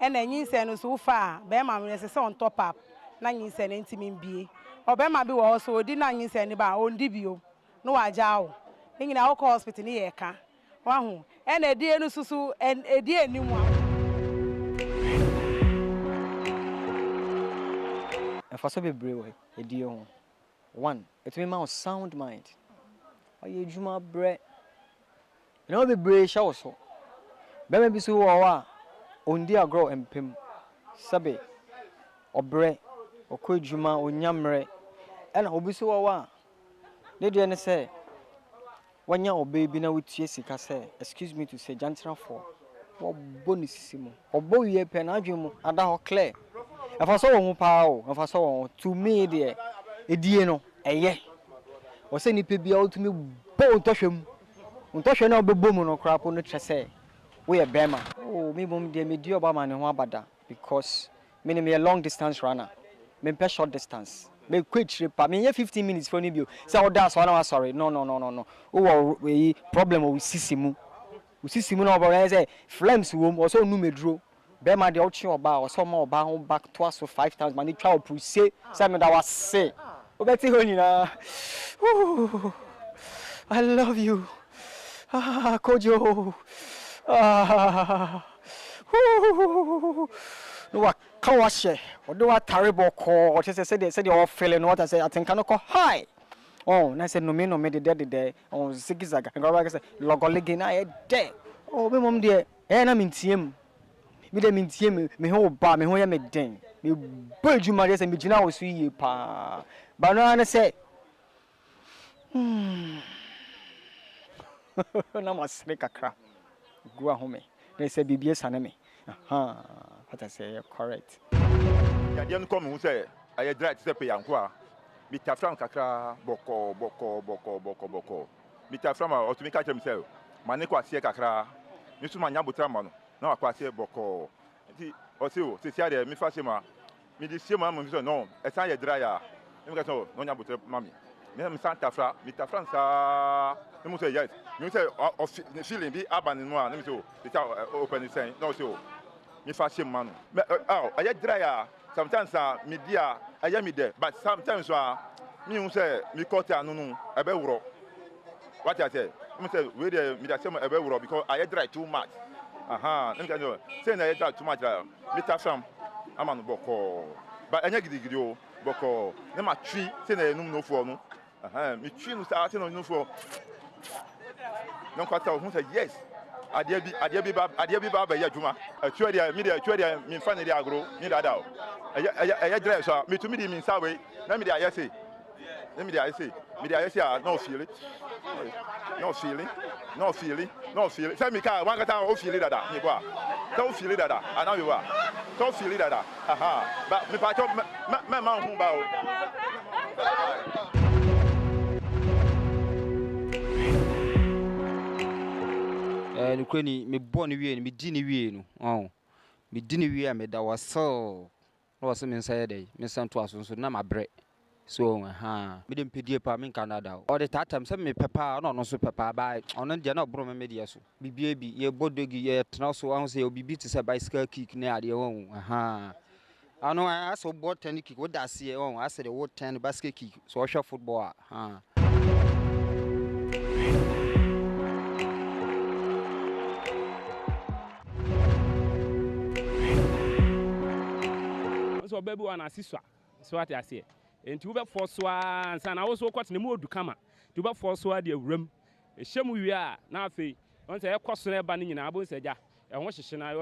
and then you send us so far, Bema is on top up, nine send intimate be. Or Bema be also did not use any about own debut. No, I jow. In our hospital near Eka. One, and a dear Nusu and a dear new one. And for some brave, a dear one, it may mount sound mind. Are you Juma bread? You know, be brave show so. Baby be so on dear grow and pim. Sabe or bread or quid Juma or Yamre. And I'll be so awa. Did you say? When your baby now with Jessica say, excuse me to say, Jantra for what bonissimo or boy penajum and our clear. If I saw one power, if I saw to me, dear, a dear no, a ye. Or send it be out to me, bone touch him. Touch no be boom or crap on the chasse. We are Bema. Oh, me boom, dear, me dear Obama and Wabada, because meaning me a long distance runner, me per short distance. Me quick trip, I mean, 15 minutes for you. So that's why I'm sorry. No. Oh, we problem with Sissimu. We Sissimu over there, flames room or so no me drew. Bema the auction about or some more bound back twice or 5 times. Man, the child per se, Simon that was say. Oh, Betty Honina. I love you. Ah, Kojo. Ah. No, I can't wash it. Or do a terrible call. Or just said they all failing. What I say, I think I call hi. Oh, and I said, no, me, no, me, the day. Oh, zigzag. And go back and say, Logoligin, I dead. Oh, me, mom, dear. And I'm in team. Me, them in team. Me, whole bar, me, who am a ding. Me, bird you, my dear, and me, Gina, will see you, pa. But no, I say, no, I snake a crap. Go home. They say, BBS enemy. What I say, correct. Ya didn't come who say, I drive to pay Yanqua. Mr. Frank Kakra, Boko. Mr. Frank, or to make himself. Maneko Sia Kakra, Mr. Manyabutraman, no, I quite say Boko. Or so, say, Mifasima, Midisima, no, a side dryer. No Yabutra Mammy. Name Santa Fra, Mr. Franca. You say yes. You say, of feeling be abandoned one. Let me so, without opening saying, no, so. Mifasima man. Oh, I dryer. Sometimes media, I am there, but sometimes me say, me caught a no, a better. What I say, me say, we the media some a better because I dry too much. Let me tell you, saying I dry too much. Mr. Sam, I'm on Boko. But I never did you, Boko. Never tree, saying no for no. Me tree no starting on no for. No quarter, who say yes. I dare be Baba Juma. A trader, media, me funny the agro, need that out. I dress, me to me, mean Saturday. Let me say. Let me say. Media say, no feeling. No feeling. Send me car, one got feel it that. Don't feel it that. I know you are. Don't feel it that. Aha. But me patch up my mouth who bow. Ukraine, me born away, me dinner way, no. Me dinner way, me that was so. Was some inside day, me sent to us, so now my bread. So, me didn't pay dear pa, me Canada. Or the time, some me papa, no super papa, by on a general broom media. So, baby, ye bodegi, ye also, I say, be beat to bicycle kick near the own. I know I also bought 10 kick, what I see, I said the word 10 basket kick, so I shall football. So baby one asiswa so what I say and to be force one and also quite the mood to come to be force one the room a shame we are now fe once a question banning in abo said ya and what she na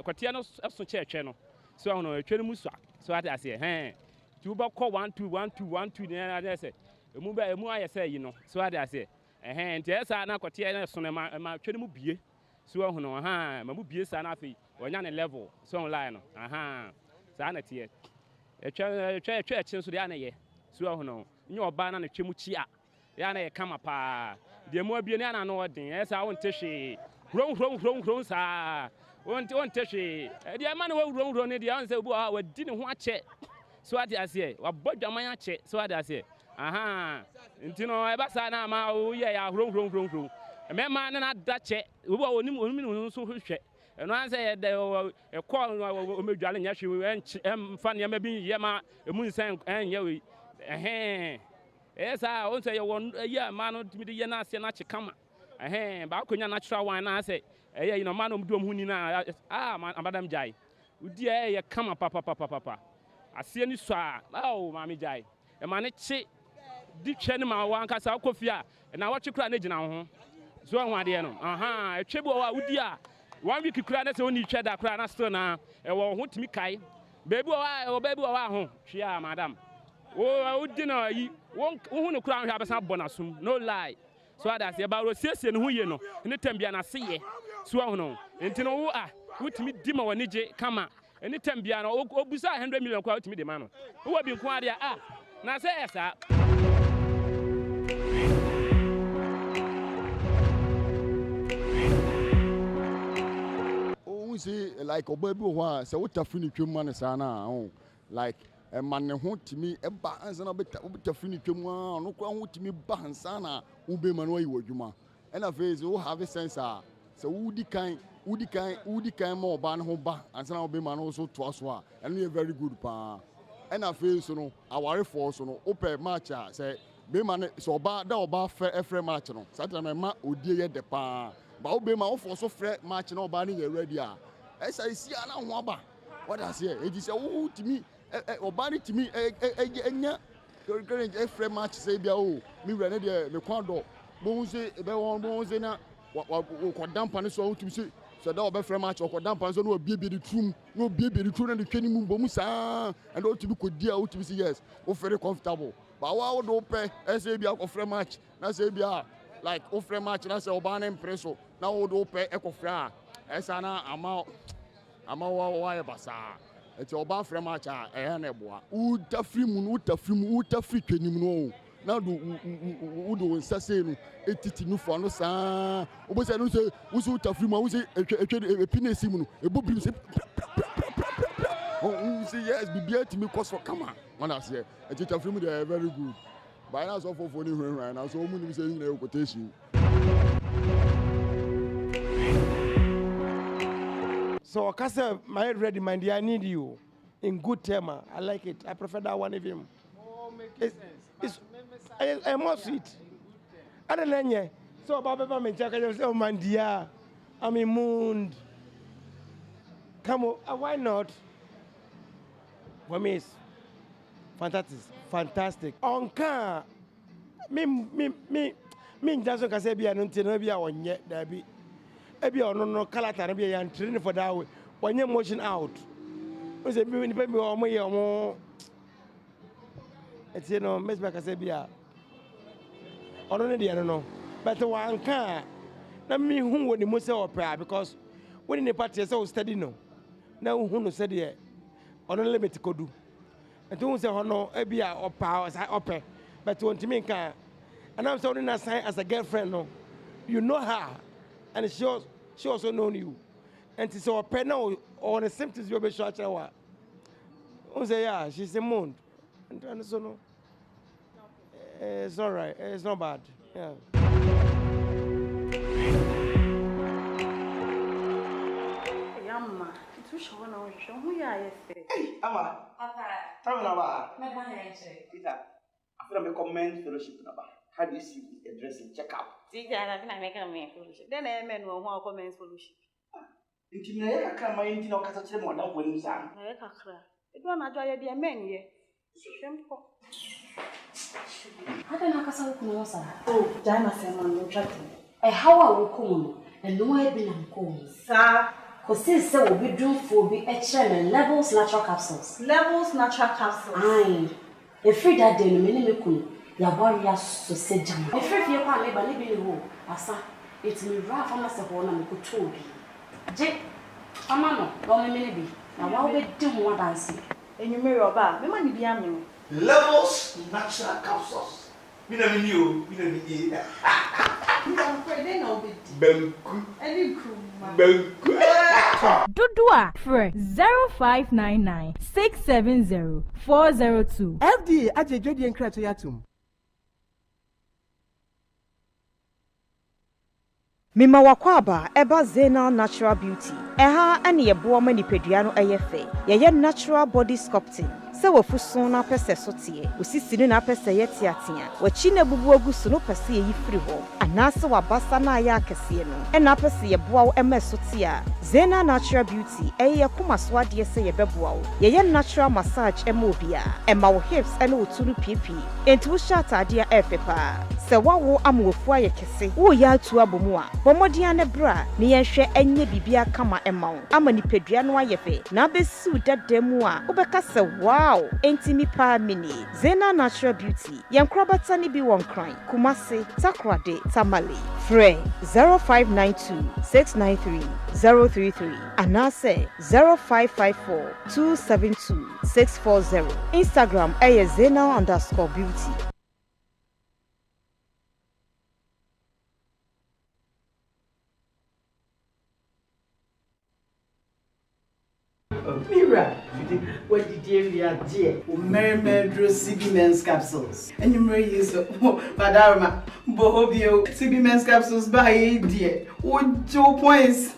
quatiano so church no so I know a train musa so what I say to be call 1-2-1-2-1-2 there say a move I say you know so what I say and yes I na quatiano so ma train mu bie so I know ma mu bie sa na fe on level so online sanity a church so the ane so no your banner and chimuchia yana kama pa the more be na no odin yes I won't she run sa won't she the man who run the answer we didn't want check so what I say wa bodwaman check so what I say ntino e ba sa na ma o ye ya run me man na da check we onim so hwehwe And I say a call Medjal and Yashi and funny maybe Yama, a moon sang and Yowie. Yes, I also say one year man to me the Yanasi and Nachikama. But I natural wine. I say, you know, man, do Munina. Madam Jai. Dear, come papa. I see any swag. Oh, Mammy Jai. A man, deep channel, my one cast out coffee, and I watch you cry now. So I want to a chebo out dear. 1 week you cry, that's only each other cry, and now, and won't me kai. Baby, baby, home. She are, madam. Oh, dinner, won't cry, have some bonus, no lie. So that's about Rossi and who you know, and the Tembiana see, Swano, and to know what me demo and Nije, come on, and the Tembiana, oh, beside 100 million quote me the man. Who have been quiet, now say, sir. Say like a baby who so what a funny man sana like a man who to me a balance and a bit of funny no crown to me bahansana ube manoi wojuma and a face who have a sensor so woody kind more ban home ba and some be man also to us and we are very good pa and a face no our force no open match say be man so bad that oba fair match no Saturday ma odie de pa but obe ma ofo so frɛ match na oba ni ready a esa isi ana ho aba what I say it is who to me oba ni to me enya current frɛ match say bia o me wura ne de me kwado bo se be won bo se na ko dampa ne so to say so that oba frɛ match ko dampa so no biebie di trum no biebie di trum na de twani mu bo mu saa and o to be ko dia o to be say yes o very comfortable but wa o do pɛ say bia ko frɛ match na say bia like offer match na say obana impresso na wo do pe ekofra esa na ama wa basa eti oba frɛ match a na eboa utafri mu utafri twenim no na do wo nsa sei no etiti no fo no saa obosa no say wo so utafri mu wo say epinesi mu no ebobiri say oh say yes bibia timi koso kama one say eti utafri mu they very good. By now, so for funny right now, so many saying the quotation. So, Casa, my ready, my dear, I need you in good tema. I like it. I prefer that one of him. Oh, makes sense. I must it. I don't know. So, Baba, me check. I say, oh, my dear, I'm in mood. Come on, why not? For me, it's fantastic. Onka me Johnson can say be an until on yet there be no calata be and training for that way. When you're motion out, was a baby or more. It's Miss Bacasabia. Already, I don't know. But one car, not me who would the most opera because when in the party is so steady, no. Now, who said yet? On a limit could do. And don't say, oh no, Ebia or powers I opera, but to want to make her. And I'm sorry, not sign as a girlfriend, no. You know her, and she also known you. And it's our pen now, or the symptoms you'll be short. Oh, say, yeah, she's a moon. And so, no. It's all right, it's not bad. Yeah. Hey, Ama. Papa. Tell me about. Peter, after I commend fellowship number. How do you see the dressing check-up? Teacher, I think I make a man fellowship. Then I men will want comments fellowship. Intimate, I come my intimate catch them on that when you sang. I cry. It won't enjoy the men here. How can I castle no, sir? Oh, Jana said, man, no chatting. A how I will come, and no way been on call. Sir, because this will be due for be a chairman levels natural capsules. Levels natural capsules. Aye. A free that day, many cool. Your warriors to say jam. A free your family, but living in home. Asa, it's me rough on us a one and good told. Jake, Amano, don't let me be. Now, why we do more dancing? And you marry your bar, the money be aiming. Levels natural capsules. We don't mean you, we don't mean you. I'm afraid they know it. Benku. Any crew. Dudua Fre 0599 670 402. FD Ajejodi and Kratoyatum. Mima wakwaba eba Zena Natural Beauty. Eha ane yeboa manipedua no eyefe. Yeye natural body sculpting. Se wafuso na pese sotie. Usisi na pese yeti atia. Wachi na bubu agusu no pese yifiri ho. Anase wabasa na ya akese no. Ena pese yeboa wo ema sotia. Zena Natural Beauty eye kuma swade se yebeboa wo. Yeye natural massage ema obia. Ema wo hips ene oturu pipi. Enti wo shata ade efepa. Se wawo amwofu ayekese. Wo ya atu abomu a. Bomodian ne bra ne yenhwe enye bibia kama ema wo. Ama nipedua no ayefe. Na besu dademu a. Obeka se wow, entimi pa mini. Zena Natural Beauty. Yankrobata ni bi wonkran. Kumase, Takrade, Tamale. Frey 0592 693 033. Anase 0554 272 640. Instagram Zena_beauty. Mira, what did you dear? Mary Medro CB Men's Capsules. And you may use Padarma, Bohobio, CB Men's Capsules by dear. What 2 points?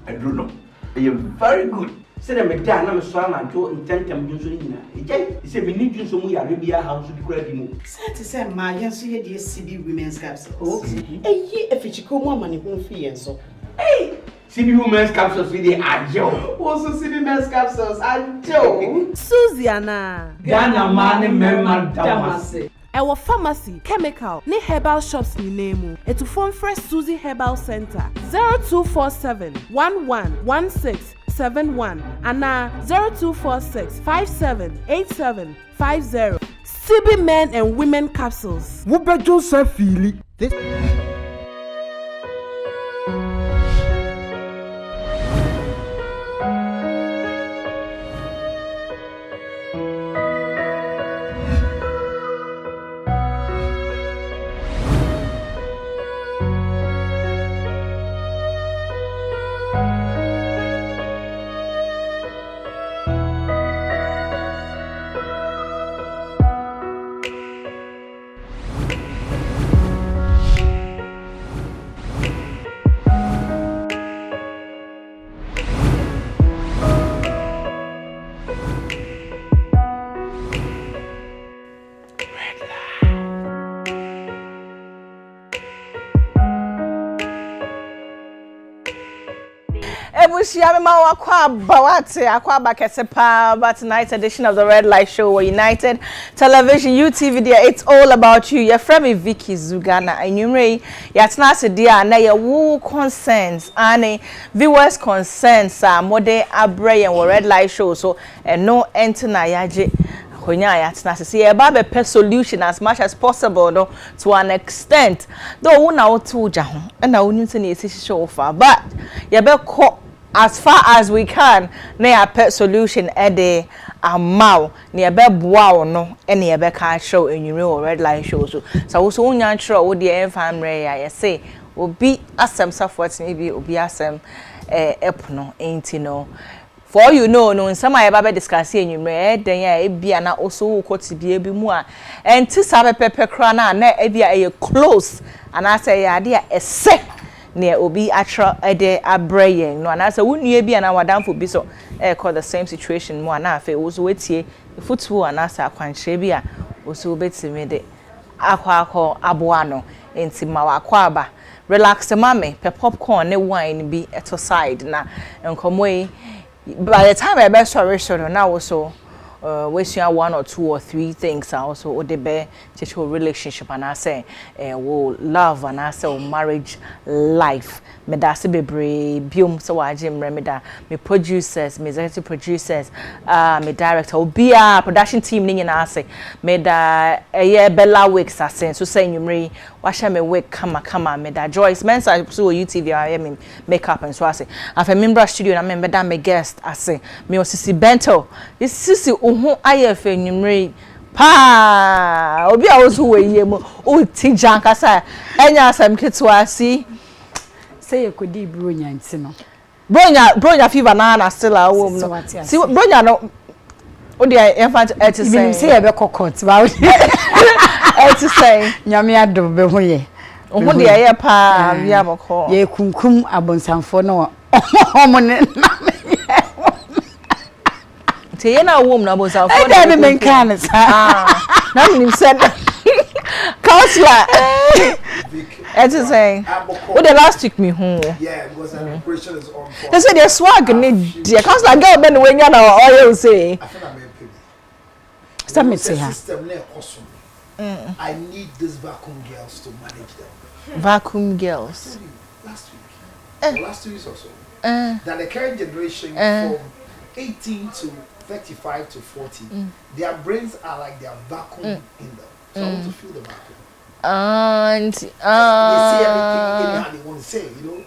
I don't know. You're very good. Said I'm a dan, I'm a swam and two intent and using it. He said, we need you some way Arabia house to be credible. Said to say, my young dear CB Women's Capsules. Okay. A year if it's a woman in home fee and so. Hey! CB Women's Capsules with the Ajo. Also CB Men's Capsules, Ajo. Susiana. Ghana man, Merman Damase. Our pharmacy, chemical, ni herbal shops ni name. Et to phone fresh Susie Herbal Center 0247 111671 and 0246 578750. CB Men and Women Capsules. Wuba Joseph Feely. This But tonight's edition of the Red Light Show were United Television UTV there. It's all about you. Your friend Vicky Zugana and you may yatna dia na your woo concerns and viewers concerns more de abre and Red Light Show so and no enter na yaje see about a solution as much as possible no, to an extent though one out to jahon and I wouldn't say show far but you better as far as we can na pet solution ede amount na be boa no ene be ka show enyure Red Light Show so also unya tro wo de family ya say obi asem support maybe obi asem no enti no for you know no some I be discuss enyure den ya ebia na also kwoti bia bi mu a enti sa pepe kra na ebia e close and I say ya de ese near obi atra ede abrayen no and I say wunue bia na wadamfo bi so call the same situation mo na afa also wetie football and asa akwanhye bia also betime de akwa aboa no enti mawakwa aba relax mame pe popcorn ne wine bi eto side na enkomo by the time I be sorry now also we see 1 or 2 or 3 things also or the be to relationship and I say will love and I say marriage life me da se bebre biom so waje mremeda me producers me executive producers me director obia production team ni na say me da Bella Weeks asen so say nwumre wa hye me week kama me da Joyce Mensa so UTV I me makeup and so I say afa member studio na me da me guest ase me osisi bento sisi ohu ayefe nwumre pa obi a wo so we yemu o ti janka sa enya asem ketwa si say you could do bronya nti no bronya fever na still a wo no see bronya no o dey infant et say say e be kokot ba o et say nyame adom be ho ye Omo de aye pa via boko. Ye kunkum abonsanfo no omo ne na. Te ye na wom na abonsanfo. E dey me kan sa. Na me said counselor. It's saying. What the last week me home. Yeah, because the operation is on. They say they swag need dear counselor girl ben when you na oil say. I think I'm happy. Stop me say her. I need these vacuum girls to manage them. Vacuum girls. Last week. Or last 2 weeks or so. That the current generation from 18 to 35 to 40, their brains are like they are vacuum in them. So I want to feel the vacuum. And they say everything anyhow they want to say, you know.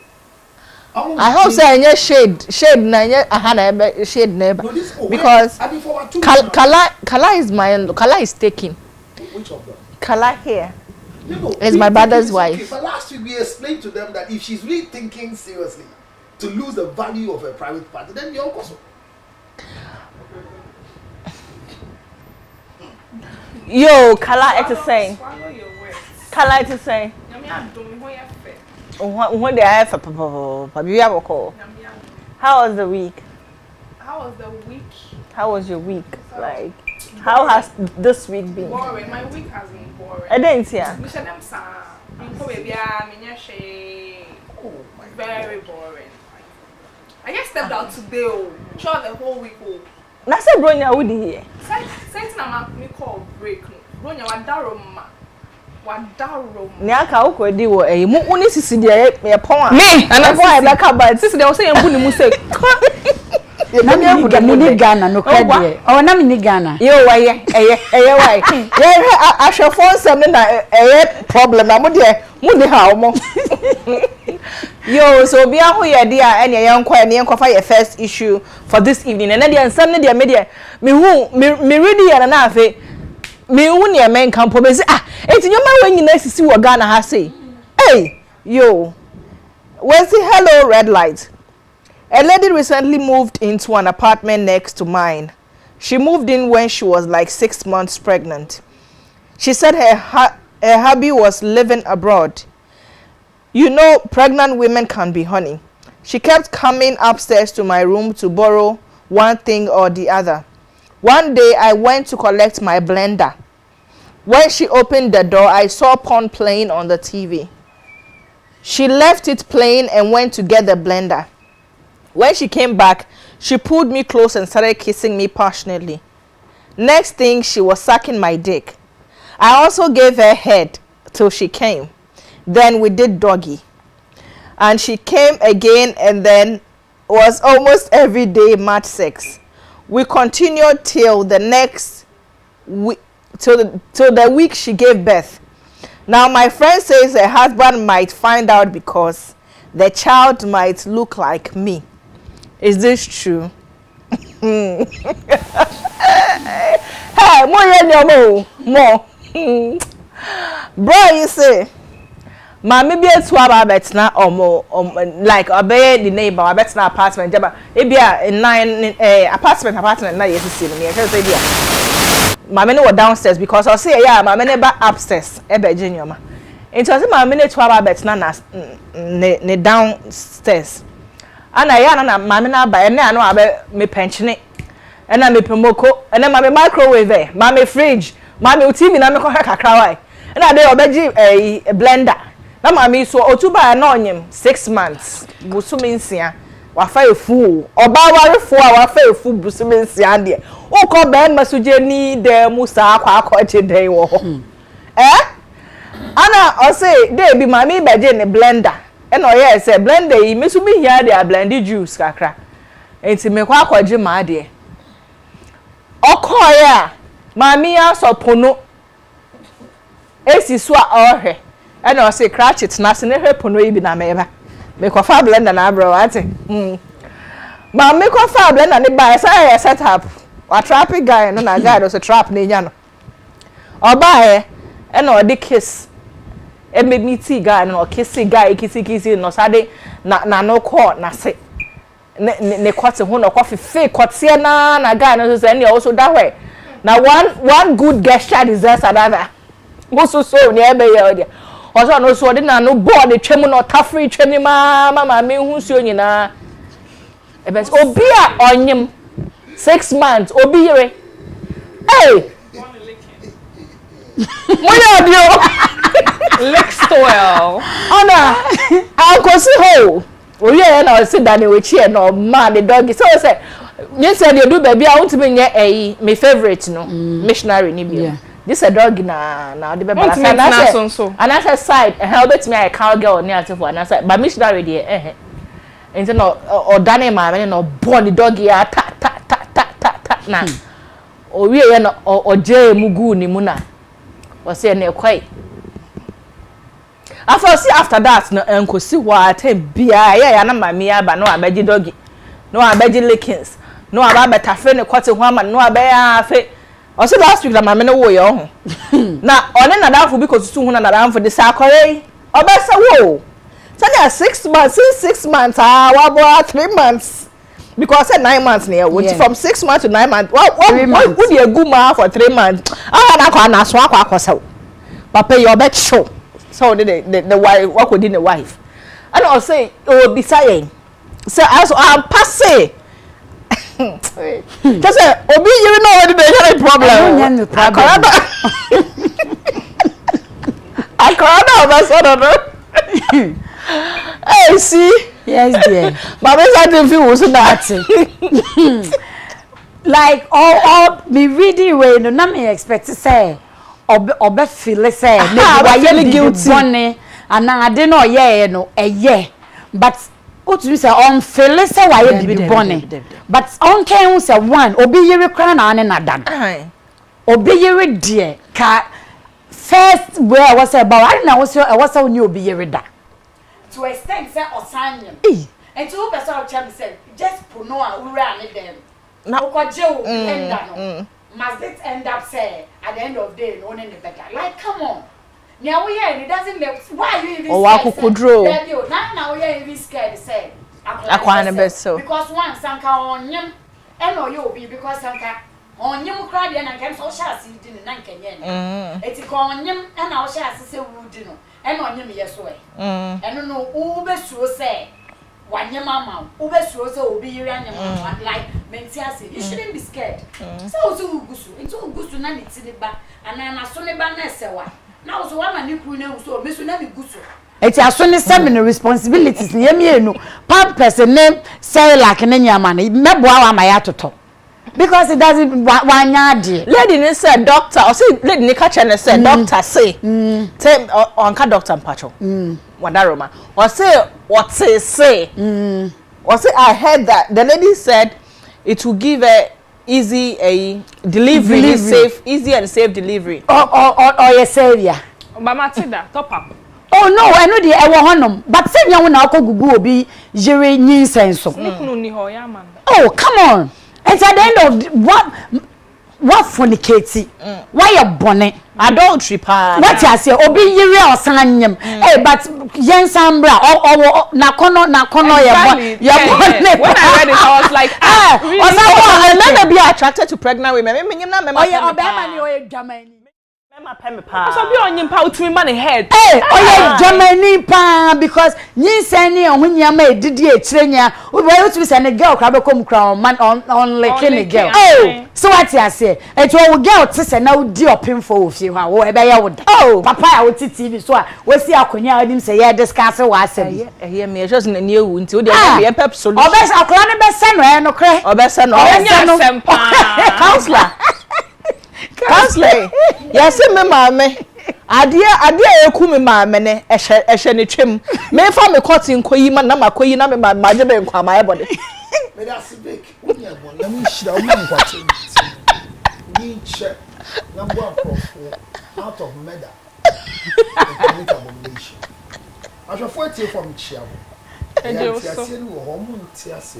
I hope say any shade na shade neighbor because Kala is my Kala is taking. Which of them? Kala here. Is my brother's wife. Okay, but last week we explained to them that if she's really thinking seriously to lose the value of a private party, then you're also. Yo, Kala it is saying. Kala it is saying. When they have how was the week? How was the week? How was your week? Like, how has this week been? Boring. My week has been boring. I didn't see her. Very boring. I just stepped out today. Throughout the whole week. Na say bronya wudi here. Something na me call break. Bronya wadaroma. Nyaka ukodi wo mu uni sisi de me pon a me ana pon e beka ba sisi de wo say embu ni mu say na me embu ni Ghana no ka de o na me ni Ghana yo waye eye why ye ahwefo nsem na eye problem na mu de ha omo yo so bia ho ye de a ene ye nkwa ne nkwa fa ye first issue for this evening and de nsem ne de me de me hu me ready ya na afi me hu ne men kampo be say eti nyoma when you sisi wo Ghana ha say hey yo where's the hello red light. A lady recently moved into an apartment next to mine. She moved in when she was like 6 months pregnant. She said her hubby was living abroad. You know, pregnant women can be honey. She kept coming upstairs to my room to borrow one thing or the other. One day I went to collect my blender. When she opened the door, I saw porn playing on the TV. She left it playing and went to get the blender. When she came back, she pulled me close and started kissing me passionately. Next thing, she was sucking my dick. I also gave her head till she came. Then we did doggy. And she came again and then was almost every day mad sex. We continued till the next week. Till the week she gave birth. Now my friend says her husband might find out because the child might look like me. Is this true? Hey, more. Bro, you say, Mammy be a swab betina like obey the neighbor, I bet na apartment. It be a 9 apartment na yes see me. I say dear. Mammy no downstairs because I say yeah, mammy never upstairs. Virginia. It was mammy ne swab betina na ne downstairs. And I na mammy na buy and I know about me pension and I me promoko and then mammy microwave there, mammy fridge, mammy TV na me ko kakra and I dey obeji a blender. Na mami so otuba na onyem 6 months busumi nsia wa fa efu oba warefo a wa fa efu busumi nsia de o ko ben masuje ni de musa akwa chede wo ana o say dey bi mami beje ne blender e no ye say blender yi mesumi hia de a blend juice kakra enti me kwa akwaje ma de o ko ya mami asopono esi so a ohwe and I say cratch it na se ne hwepo no ibi na meba me ko fa blender na bro ate ma me ko fa blender ne ba say set up wa trap guy no na guy do so trap na nya no oba and o de kiss e me me tea guy no kiss guy kiss no sade na no call na se ne kwate ho no coffee fake kwate na guy no so say ne also that way now one good gesture deserves another so ne ebe ye Also no so na no board the twem no tafri twem mama me hu suo nyina. Ebes obi a onyem 6 months obi yere. Hey. Moya dio. Lick stoil. Ona Uncle si ho. Oye na o si dani we chi no ma the dog. So say you said you do baby I want to be near my favorite no missionary ni bi. This a dog na the baby and I said side help me I cowgirl near to for and I said but missionary there nti no odane ma me no born the dog ya ta na o wie no oje mugu ni mu na o say na kwai after that no enkosi wa time bia ya na mama ya ba no abeji dog no abeji lickings no abata fe ne kwate ho ama no abeya afe o say last week na mama no wo ye ho na one na danfo bi ko tutu ho na danfo de sa akore obesa wo Tell 6 months, since 6 months, what 3 months? Because I said 9 months near. From 6 months to 9 months. What would you go ma for 3 months? I can't ask what Papa, your bet show. So the wife, what would the wife? And I'll say, oh, be saying. So as I'm passing. Just say, Obi, you know what the problem. I can't Hey, see? Yes, dear. But I don't feel was that. Like all me reading way no na me expect to say obe feel say maybe why you guilty money and I dey no yeah no but what you say on feel say why you be bonny but on can say one obi yiri kran na ne nadan obi yiri dear ka first where was about I na was on you obi yiri da to extend say osanyem and to person of cham say just puno a ura ne dem na ukoje o end no must it end up say at the end of the day no ne better like come on now we here it doesn't make why you even scared now we are even scared say akwana beso because one sanka onyem e no you be because sanka onyem kra de na nkem so sha si di na nkenye eti ko onyem e na o sha se wudi no e na onyem yeso e no u be suo say wanyem ama u be suo say obi yiri anyem like mentiase you shouldn't be scared so ozu ugusu into ugusu na ni tiba ana so ne ba na esewa na ozo wa ma ni kru na uso mesu na mi gusu eti aso ne seven responsibilities ne yemienu pampers name say like na nyama na meboa wa ma ya toto because it doesn't wanyade lady ni say doctor or say lady ni catch and say doctor say say on ka doctor mpacho wadaroma or say what say or say I heard that the lady said it will give a easy delivery. Safe easy and safe delivery or your savior mama tida top up oh no I know the ewo honom but say nya wona akogugu obi jere nyinsenso nikunu ni ho ya man oh come on and at the end of what fornicating why you bonnet adultery pa what you say obi yire osanyem but yensambra or na kono ya bonnet when I read it I was like I never be attracted to pregnant women me na me oh yeah obema ni o Germany mema pem pa so be onyim pa utumi man head oh yeah Germany pa because nyinsen ni ohunyama edidi ekirenya we utumi say ne girl kra be kom kra man on like any girl oh so what you say it will girl to say na udi opim for ofie ha wo ebe ya woda oh papa ya woti TV so a we see akonya adim say ya discuss wa asem here me just na ni ewu nti wo dey be pep solution obes akora ne be se no e no kre obes no counselor counselor yes me mama ade eku me mama ne ehye ne twem me fa me cotton koyi ma na makoyi na me ma je be nkwa ma ebode me da sibek unya bon na me shira o me nkwate ni che na bo akofo out of murder economic abomination aso for tie from chiabo e ti ase ni wo ho mu ti ase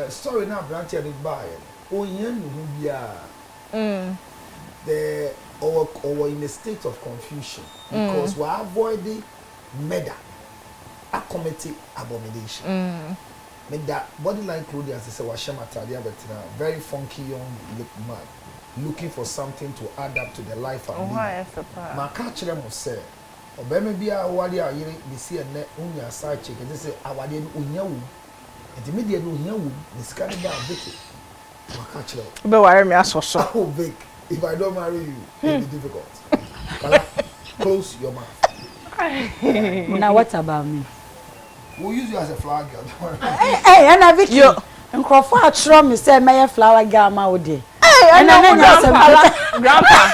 story na branch e buy oyan nu bia the or in a state of confusion because we're avoiding murder, a committed abomination. Made that body line clothing as I say was shamata, very funky young look man. looking for something to add up to the life I'm living. Why is papa? My catch them will say, "Obey be a wadi a yere be see a net unya side chick and they say awadi unya wu." And the media no unya wu the scanning down Vicky. My catch them. Be worry me as so. Oh Vic, if I don't marry you, it'll be difficult. But close your mouth. Now what about me? We'll use you as a flower girl. Hey, and I Vicky. Nkofo atro me say me flower girl ma wo de. Hey, I know grandpa.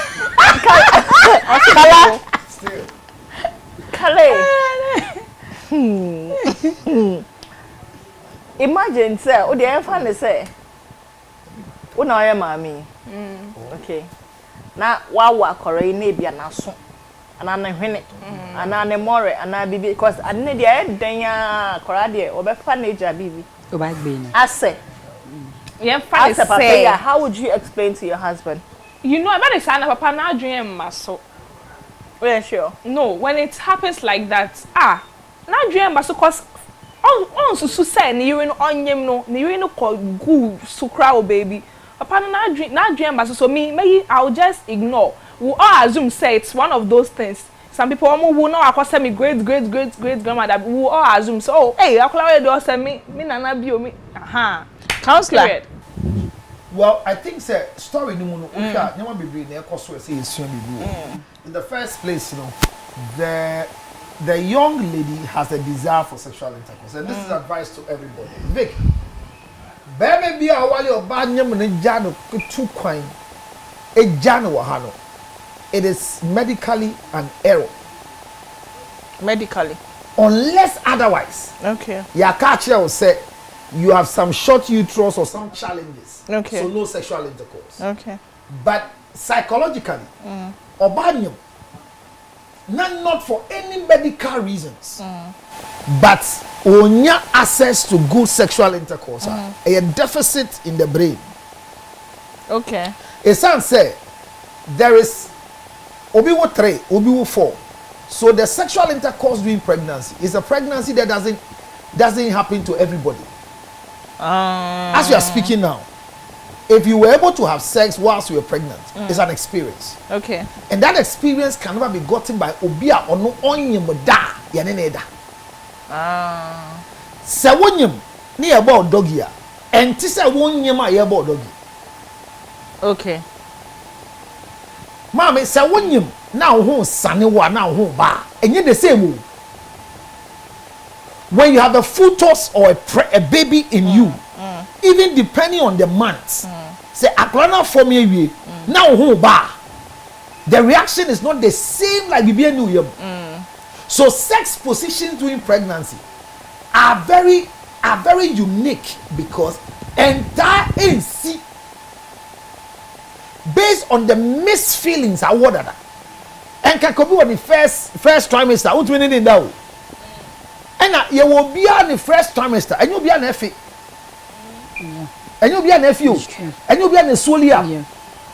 Kala. Still. Kale. Imagine say, o dey fan say. O na oya mami. Okay. Na wa kore na bia na so. Ana na hwene. Ana na more, ana bibi because ane dey den ya kora dey obefa na eja bibi. Ase. Yeah, say. How would you explain to your husband? You know, about the son of papa now dream muscle. Yeah, sure. No, when it happens like that, now dream muscle cause on so say you in onyem no, you no call good so crowd baby. Papa now dream muscle so me I'll just ignore. We all assume say it's one of those things. Some people will know I call me great grandmother. We all assume so. Oh, hey, I call do say me nana bio me. Counselor. Well, I think say story no no okay, never be bring na cause say esu be. In the first place, you know, the young lady has a desire for sexual intercourse, and this is advice to everybody. Vic, baby be a wali oba nyam ne jano tu kwan e jano wa hano. It is medically an error. Medically. Unless otherwise. Okay. Your catcher will say you have some short uterus or some challenges. Okay. So no sexual intercourse. Okay. But psychologically, obanyum, not for any medical reasons, but onya access to good sexual intercourse, a deficit in the brain. Okay. A son say there is obi wo 3, obi wo 4. So the sexual intercourse during pregnancy is a pregnancy that doesn't happen to everybody. As you are speaking now, if you were able to have sex whilst you were pregnant, it's an experience. Okay. And that experience can never be gotten by obia or no onyem da yanene da. Se wonyem ni about doggy a enti se wonyem a ye about doggy. Okay. Mama se wonyem na wo sane wa na wo ba enye the same. When you have a fetus or a baby in you, even depending on the months, say aklana form ye now wo ba, the reaction is not the same like baby new year. So sex positions during pregnancy are very unique because entire NC based on the mixed feelings are what that. And can be on the first trimester, what we need in that. And you will be on the first trimester, and you'll be an FA. And you'll be an FU, and you'll be an Solia.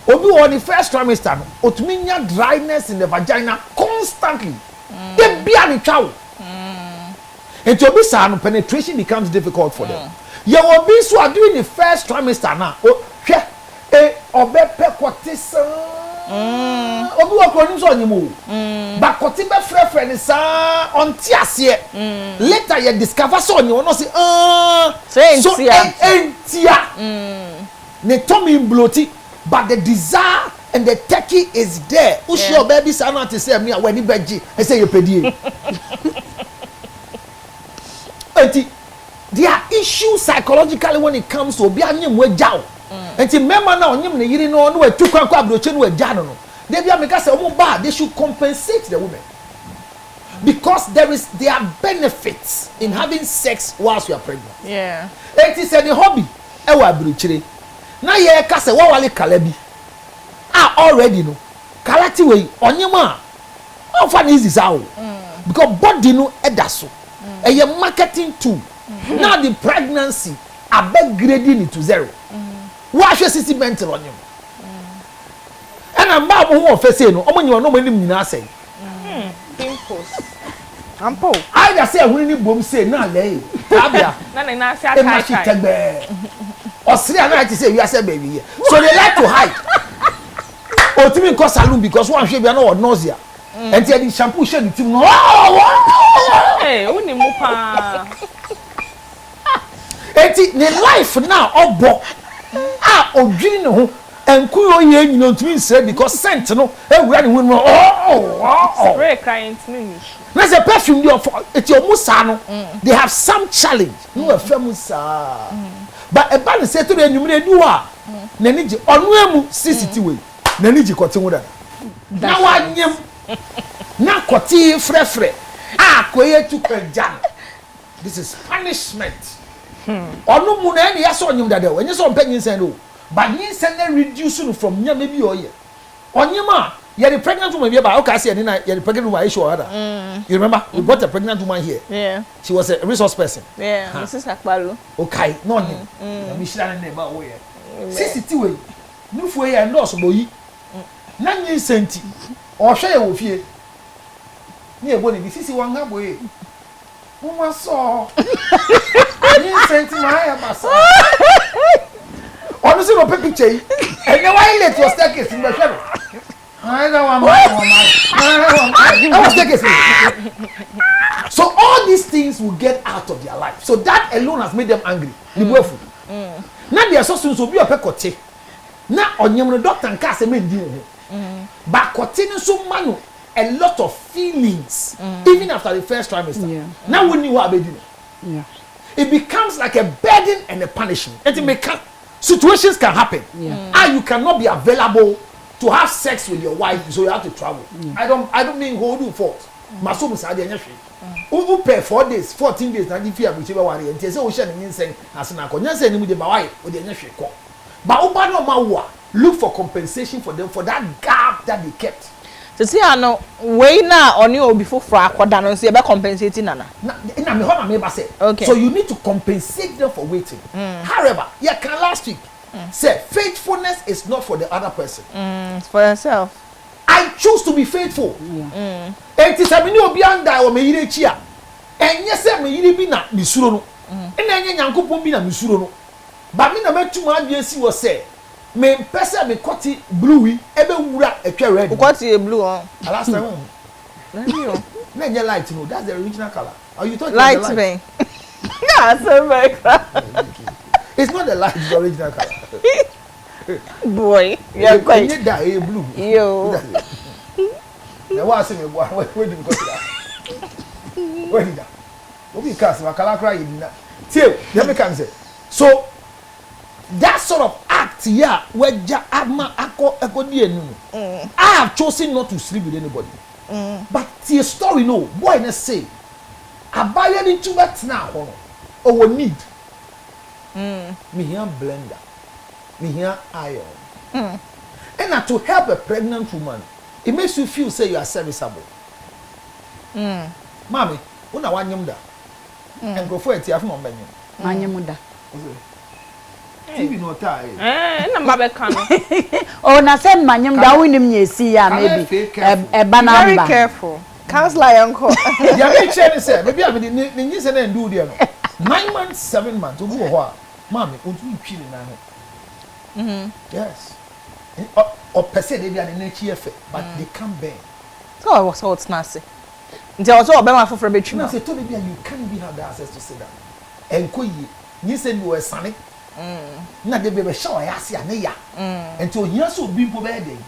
Obi on the first trimester, otminya dryness in the vagina constantly. They be an child. And to be son, penetration becomes difficult for them. You will be so doing the first trimester now. Obe pekwatisa. Obi wa kro nimso onyimo. But kote be frefre ni sa onti ase. Later you discover so onyo no say so entia. Ne tummy bloated, but the desire and the turkey is there. Ushi your baby say na to say me when he beji I say you pedie. There are issues psychologically when it comes to obi anyem we jaw. Enti member na onyem ne yiri no we tu kwankwa abroche no agya no. They be make say omo ba they should compensate the women. Because there are benefits in having sex whilst you are pregnant. Yeah. It is a hobby. E wa abrochire. Na ye ka say wa wale kala bi. Already no. Kalati we onyem a ofa na easy sao. Because body no eda so. E ye marketing tool. Now the pregnancy abeg grading it to 0. Why should you mental on him? And I'm back who say no, omo you no many nyina say. Pimples. Ampo. I just say when ni bom say na lay. Abia. Na say akai. Osiri na to say we are say baby here. So they like to hide. otimi nko salon because one hwe bia na o nausea enti e di shampoo hwe di tim no eh woni mu pa enti ne life now obo odwini ne ho enkuyo ye nyino ntimi nsre because scent no ewura ne hu no spray client ni na say perfume di of eti omusa no they have some challenge no afam sa but e ba ne say to enumre du a na ni je onu emu CCT we na ni je kote dada na wanyem na kote frefre koye tu kanja this is punishment onu mu na ni yaso onyem dada we nyi so mpanyin sen do but nyi sen na reduce no from nyama bi oye onyem a you the pregnant woman be about okay say na you the pregnant woman issue other you remember we got a pregnant woman here she was a resource person Mrs. Akpalo okay no na mi shira na ba wo ye CCT we nufu ye endorse boyi na nyi senti o hwe ye wo fie ni ebo ni sisi wanga boye mo so nyi senti ma ya basa onu si no picture yi ene why let your staircase in the shadow I don't want my so all these things will get out of their life. So that alone has made them angry. Now they are so soon so be a pekote. Now onyem no doctor nka se mendi ho. But kote no so manu a lot of feelings even after the first trimester. Now when you are abedi. It becomes like a burden and a punishment. Situations can happen. You cannot be available to have sex with your wife, so you have to travel. I don't mean hold you fault. Maso say dey nyahwe. Who pay 4 days, 14 days na if you have to worry. Enti say o hye ne nsen asena ko. Nyansa ni mu de ba why o dey nyahwe ko. But oba no ma wo look for compensation for them for that gap that they kept. To see ano we na oni obi foforo akoda no so e be compensate nana. Na me ho na me ba say. Okay. So you need to compensate them for waiting. However, yeah, can last week say faithfulness is not for the other person. It's for yourself. I choose to be faithful. Enti se me ni obi anda o me yire chi a. Enye se me yire bi na misuro no. Ena enye nyankopon bi na misuro no. Ba me na matuma adwe si wo se me pese me koti blue ebe wura etwa red. Koti e blue on. Last time. Na enye light no, that's the original color. Are you talking light about the light? Yeah, so very. It's not the light, it's the original color. Boy, you're quite. You need blue. Yo. Now what I say me boy, where do we go to that? Where did that? What we cast my color cry in that. Till, let me can say. So that sort of act here where I have chosen not to sleep with anybody. But the story no, boy let's say I buy any too much now or need. Me here blender, me here iron. And to help a pregnant woman, it makes you feel say you are serviceable. Mommy, una wanyumda. And go for it here from Benny. Wanyumda. TV no tie. Na mabe kanu. Oh, na say manyumda winim nyesi ya maybe. E banamba. Very careful. Counselor uncle. Ya me share say, maybe I be ni say na do there no. 9 months, 7 months, obi wo ho a. Mommy, you twi ni na ho. Yes. Or per se they be an nature effect, but they can't bear. So it's nasty. Nti also obema foforo betwi na say to be you can't even have the access to sit down. Enko yi, ni say you were sane. Na de be shower ya se ane ya. Nti ohia so obi mpo be den.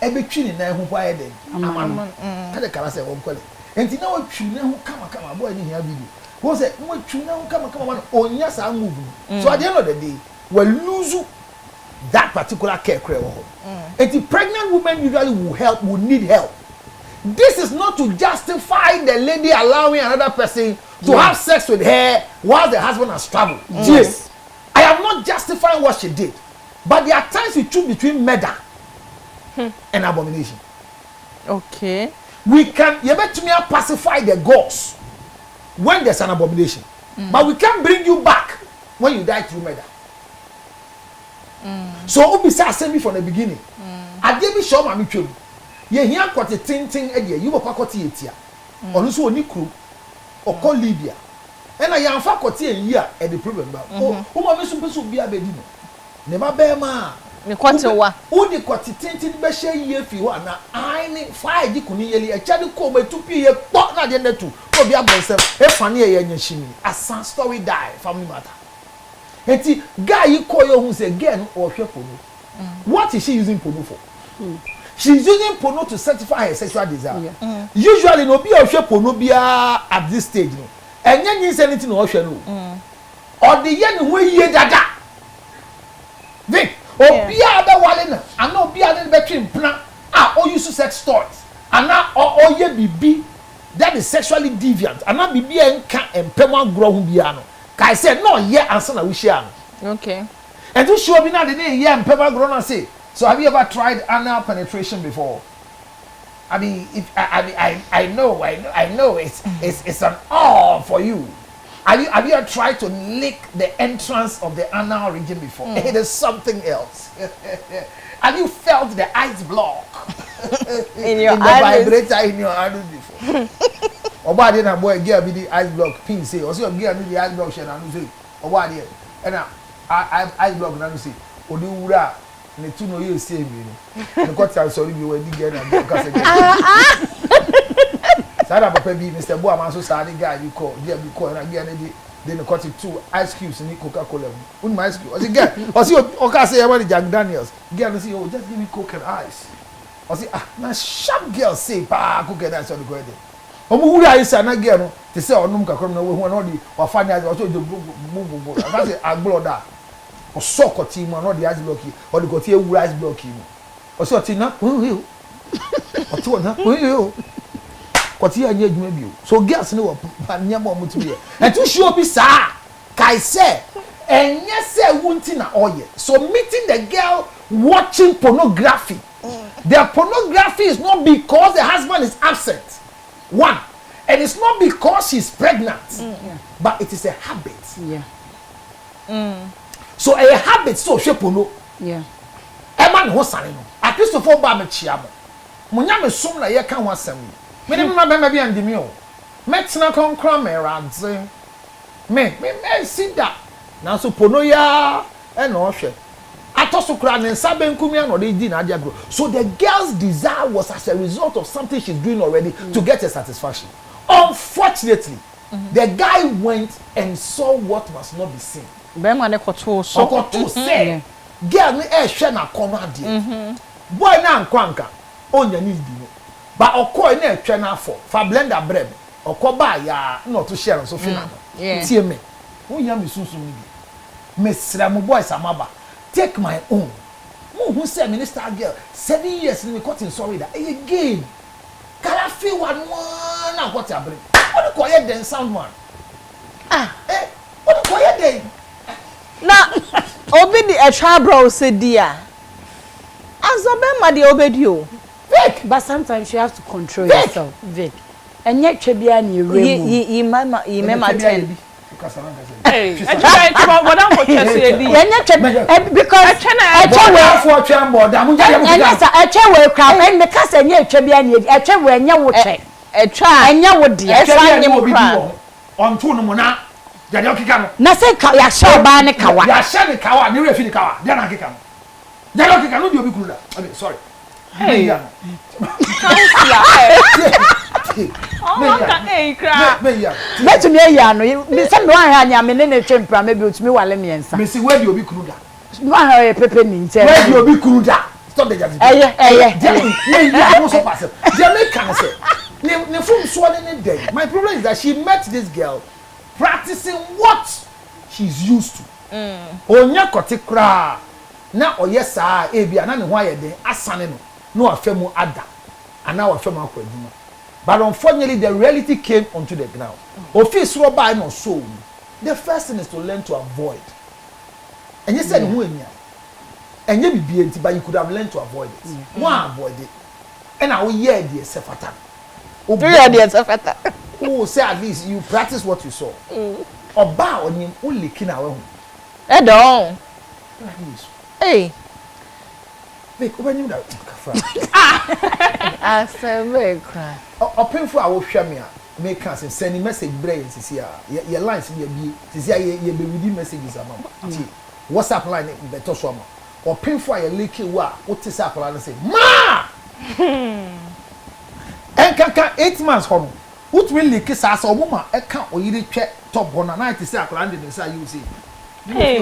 E betwi ni na ho po aye den. Amam. Kada kala say won kwale. Nti na watwi na ho kama boy ni hia video. Won say mo twi na ho kama man onya sa move. So at the end of the day, we lose that particular care. And the pregnant woman usually will need help. This is not to justify the lady allowing another person to have sex with her while the husband has traveled. Yes. I am not justifying what she did. But there are times we choose between murder and abomination. Okay. We can pacify the gods when there's an abomination. But we can't bring you back when you die through murder. So obi say asemi from the beginning. Ade bi show ma me twem. Ye hia kwate tintin ade you bokwa kwate yetia. Onu so oni kru. Okọ Libya. Ena ya amfa kwate yi a e the problem ba. O ma me so peso bi abedi no. Ne ba be ma Me kwate wa. Udi kwate tintin be hye ye fi ho na ai fire di kuni yeli e chade ko betu pi ye kpo na de netu obi abonsem e fane ye nya shimi asan story die family matter. Enti guy you call your who say again or hwe pono. What is she using pono for? She's using pono to satisfy her sexual desire. Usually no be hwe pono bia at this stage no. Enya nyi say anything no hwe no. Or the ye no ye dada. Vic, obia be wale na, ana obia de between plan, o use sex toys. Ana o ye bibi that is sexually deviant. Ana bibi enka empema gro hu bia no. Kai say no ye answer na we share. Okay. And to show me now the day ye empema gro na say. So have you ever tried anal penetration before? I mean, if I know it's an awe for you. Have you ever tried to lick the entrance of the anal region before? It is something else. Have you felt the ice block in your vibrator in your anus before? Oba dey na boy girl be the ice block pin say. Also girl no the ice block share na no say. Oba dey and ice block na no say. Odi wura ne tu no ye say me no. The court am sorry be we di girl na go cause again. Sada papa bi Mr. Boa man so sad guy you call there be call na girl na dey no cut it 2 ice cubes in Coca-Cola. Un my ice cube. Osi girl, osi o ka say about Jack Daniels. Girl no say oh just give me Coke and ice. Osi na sharp girl say pa Coke and ice on the go there. Omo wura isa na girl no te say onum kakrom na we hu na odi wa fa nya o so de bu na say agboda o so koti mu na odi ice block o de koti ewura ice block mu o so ti na o to na o koti anya adwuma bio so girls ne wo anya mo mo tibi e to show bi sa kai say enye say wunti na oye so meeting the girl watching pornography. The pornography is not because the husband is absent. One, and it's not because she's pregnant, but it is a habit. So a habit so shepono. Eman ho sane no. A Christopher ba me chia mo. Munya me som na ye ka ho asem. Me ne ma be ma bi andimi o. Metena konkra me radze. Me see that. Na so pono ya e no hwe. Atoso kra ne nsa benkumi an ode di na ade agro. So the girl's desire was as a result of something she's doing already to get a satisfaction. Unfortunately, the guy went and saw what must not be seen. Be ma ne koto so. Koto say girl ni e hwe na kono ade. Boy na nkwanka onya ni di no. Ba okoi na hwe na afọ fa blender bread. Okoba ya na to share so fina no. Tie me. Onya me sunsun ni bi. Me sra mo boys amaba. Take my own. Who say minister girl 7 years in the court in sorry that again. Can I feel one and what you bring? What do you call then sound man? What do you call then? Now, obedi a child bro said dear. As obema the obedi you. Vic, but sometimes you have to control yourself, Vic. And yet chebia ni remu. Ye mama 10. Hey, I try to what I'm for Chelsea. Because I chewe crap and the cast and yet chebia a chewe and ya would check. A try and ya would dear. On Tunumona, Jadokikano. Nothing ya show banakawa. Ya shani kawa, ni refi kawa, Jana Kikano. Jadokikano, you be good. I mean, sorry. Hey, Let me yano. Some one hanya menene chempra maybe to me wale miensa. Missy, where do you be cruda? No ha pepe ninja. Where do you be cruda? Stop the jazz. Jamaican say. Ne from swallowing day. My problem is that she met this girl practicing what she's used to. Onya kotikra na oyesa ebia na ne ho ayede asane no. No afemu ada. And now afemu akwaduma. But unfortunately, the reality came onto the ground. Office robber no so. The first thing is to learn to avoid. And you said who enya. And you be but you could have learned to avoid it. Why avoid it? And I will hear the sefata. Oh, say at least you practice what you saw. Oba on him only kina we. Don't. Hey. Wait, when you that? I said, very cry. Open for our shamia. Make us send a message, brain, your lines, your be, you be reading messages. WhatsApp line, better swammer. or painful a leaky wa what is akola no say ma en kaka 8 months hono what will leak sa so obuma e ka oyiri twe top hono na it say akola dey say you say hey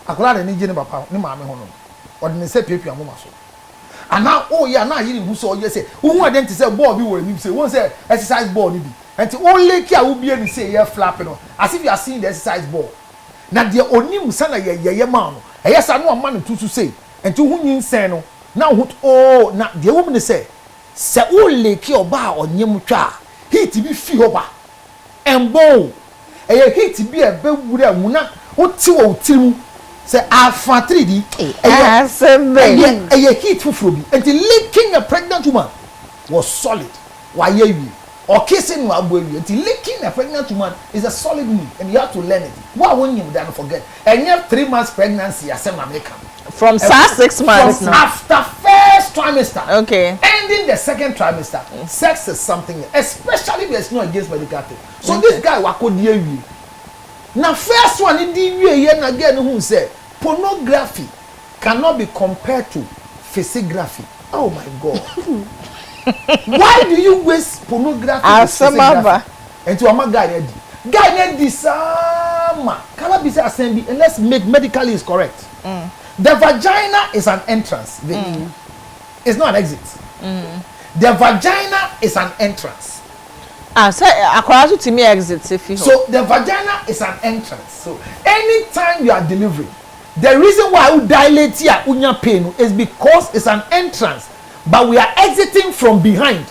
akola dey ni je ni papa ni maame hono or dey say piapia mama so and now oh yeah now yiri hu so say who identity say ball bi were ni say won say exercise ball ni bi and only kia wo bia ni say you flapping no as if you are seeing the exercise ball na de onim sana ye ma no eyesa no ma no tutu say and hu nyin sen no na hu oh na de wo ni say se wo leki oba onyem twa heat bi fi oba embo eye heat bi e be wura mu na wo ti wo tirim se afa 3D eye heat fufuro bi and licking a pregnant woman was solid why you or kissing wa boy and licking a pregnant woman is a solid me and you have to learn it why won't you don't forget and you have 3 months pregnancy as a American from 6 months from after first trimester okay ending the second trimester sex is something especially if there's no against medical thing so this guy wako die wi na first one in the wi ye na again who say pornography cannot be compared to physicography oh my god why do you waste pornography and to a guy this sama can be say assembly and let's make medically is correct the vagina is an entrance it's not an exit the vagina is an entrance say according to me exit if you so the vagina is an entrance so anytime you are delivering the reason why you dilate here unya pain is because it's an entrance but we are exiting from behind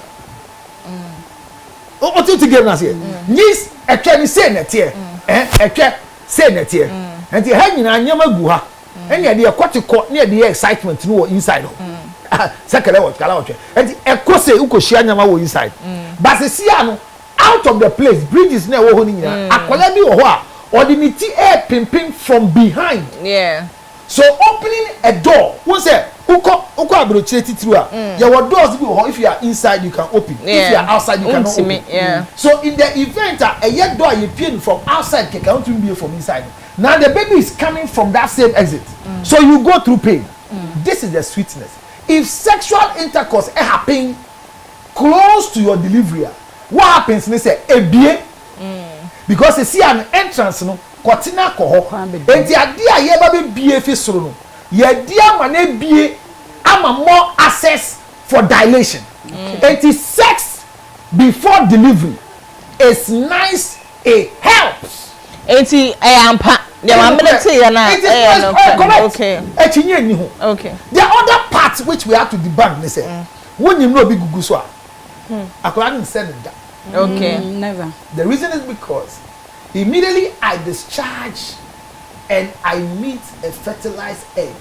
what you get now here nis etwa ni say net here etwa say net here and the head nyina nyama gu ha and ye dey kwatiko na dey excitement no inside second what kala what and ekose ukoshia nyama wo inside but see ano out of the place bridges na wo ho ni nyina akola bi wo ho a ordinity air pimping from behind yeah so opening a door who say uko abrochire titru a your doors bi wo ho if you are inside you can open if you are outside you cannot open so in the event a your door you pin from outside can can't be from inside now the baby is coming from that same exit so you go through pain this is the sweetness if sexual intercourse happen close to your delivery what happens they say ebie because you see an entrance no kotina ko ho enti ade a ye ba be bie fi soro no ye dia ma na bie ama more access for dilation enti sex before delivery is nice it helps enti ampa the ability na okay etinye ni ho okay the other part which we have to debunk they say when you know big gugu so akola ni said that okay never the reason is because immediately I discharge and I meet a fertilized egg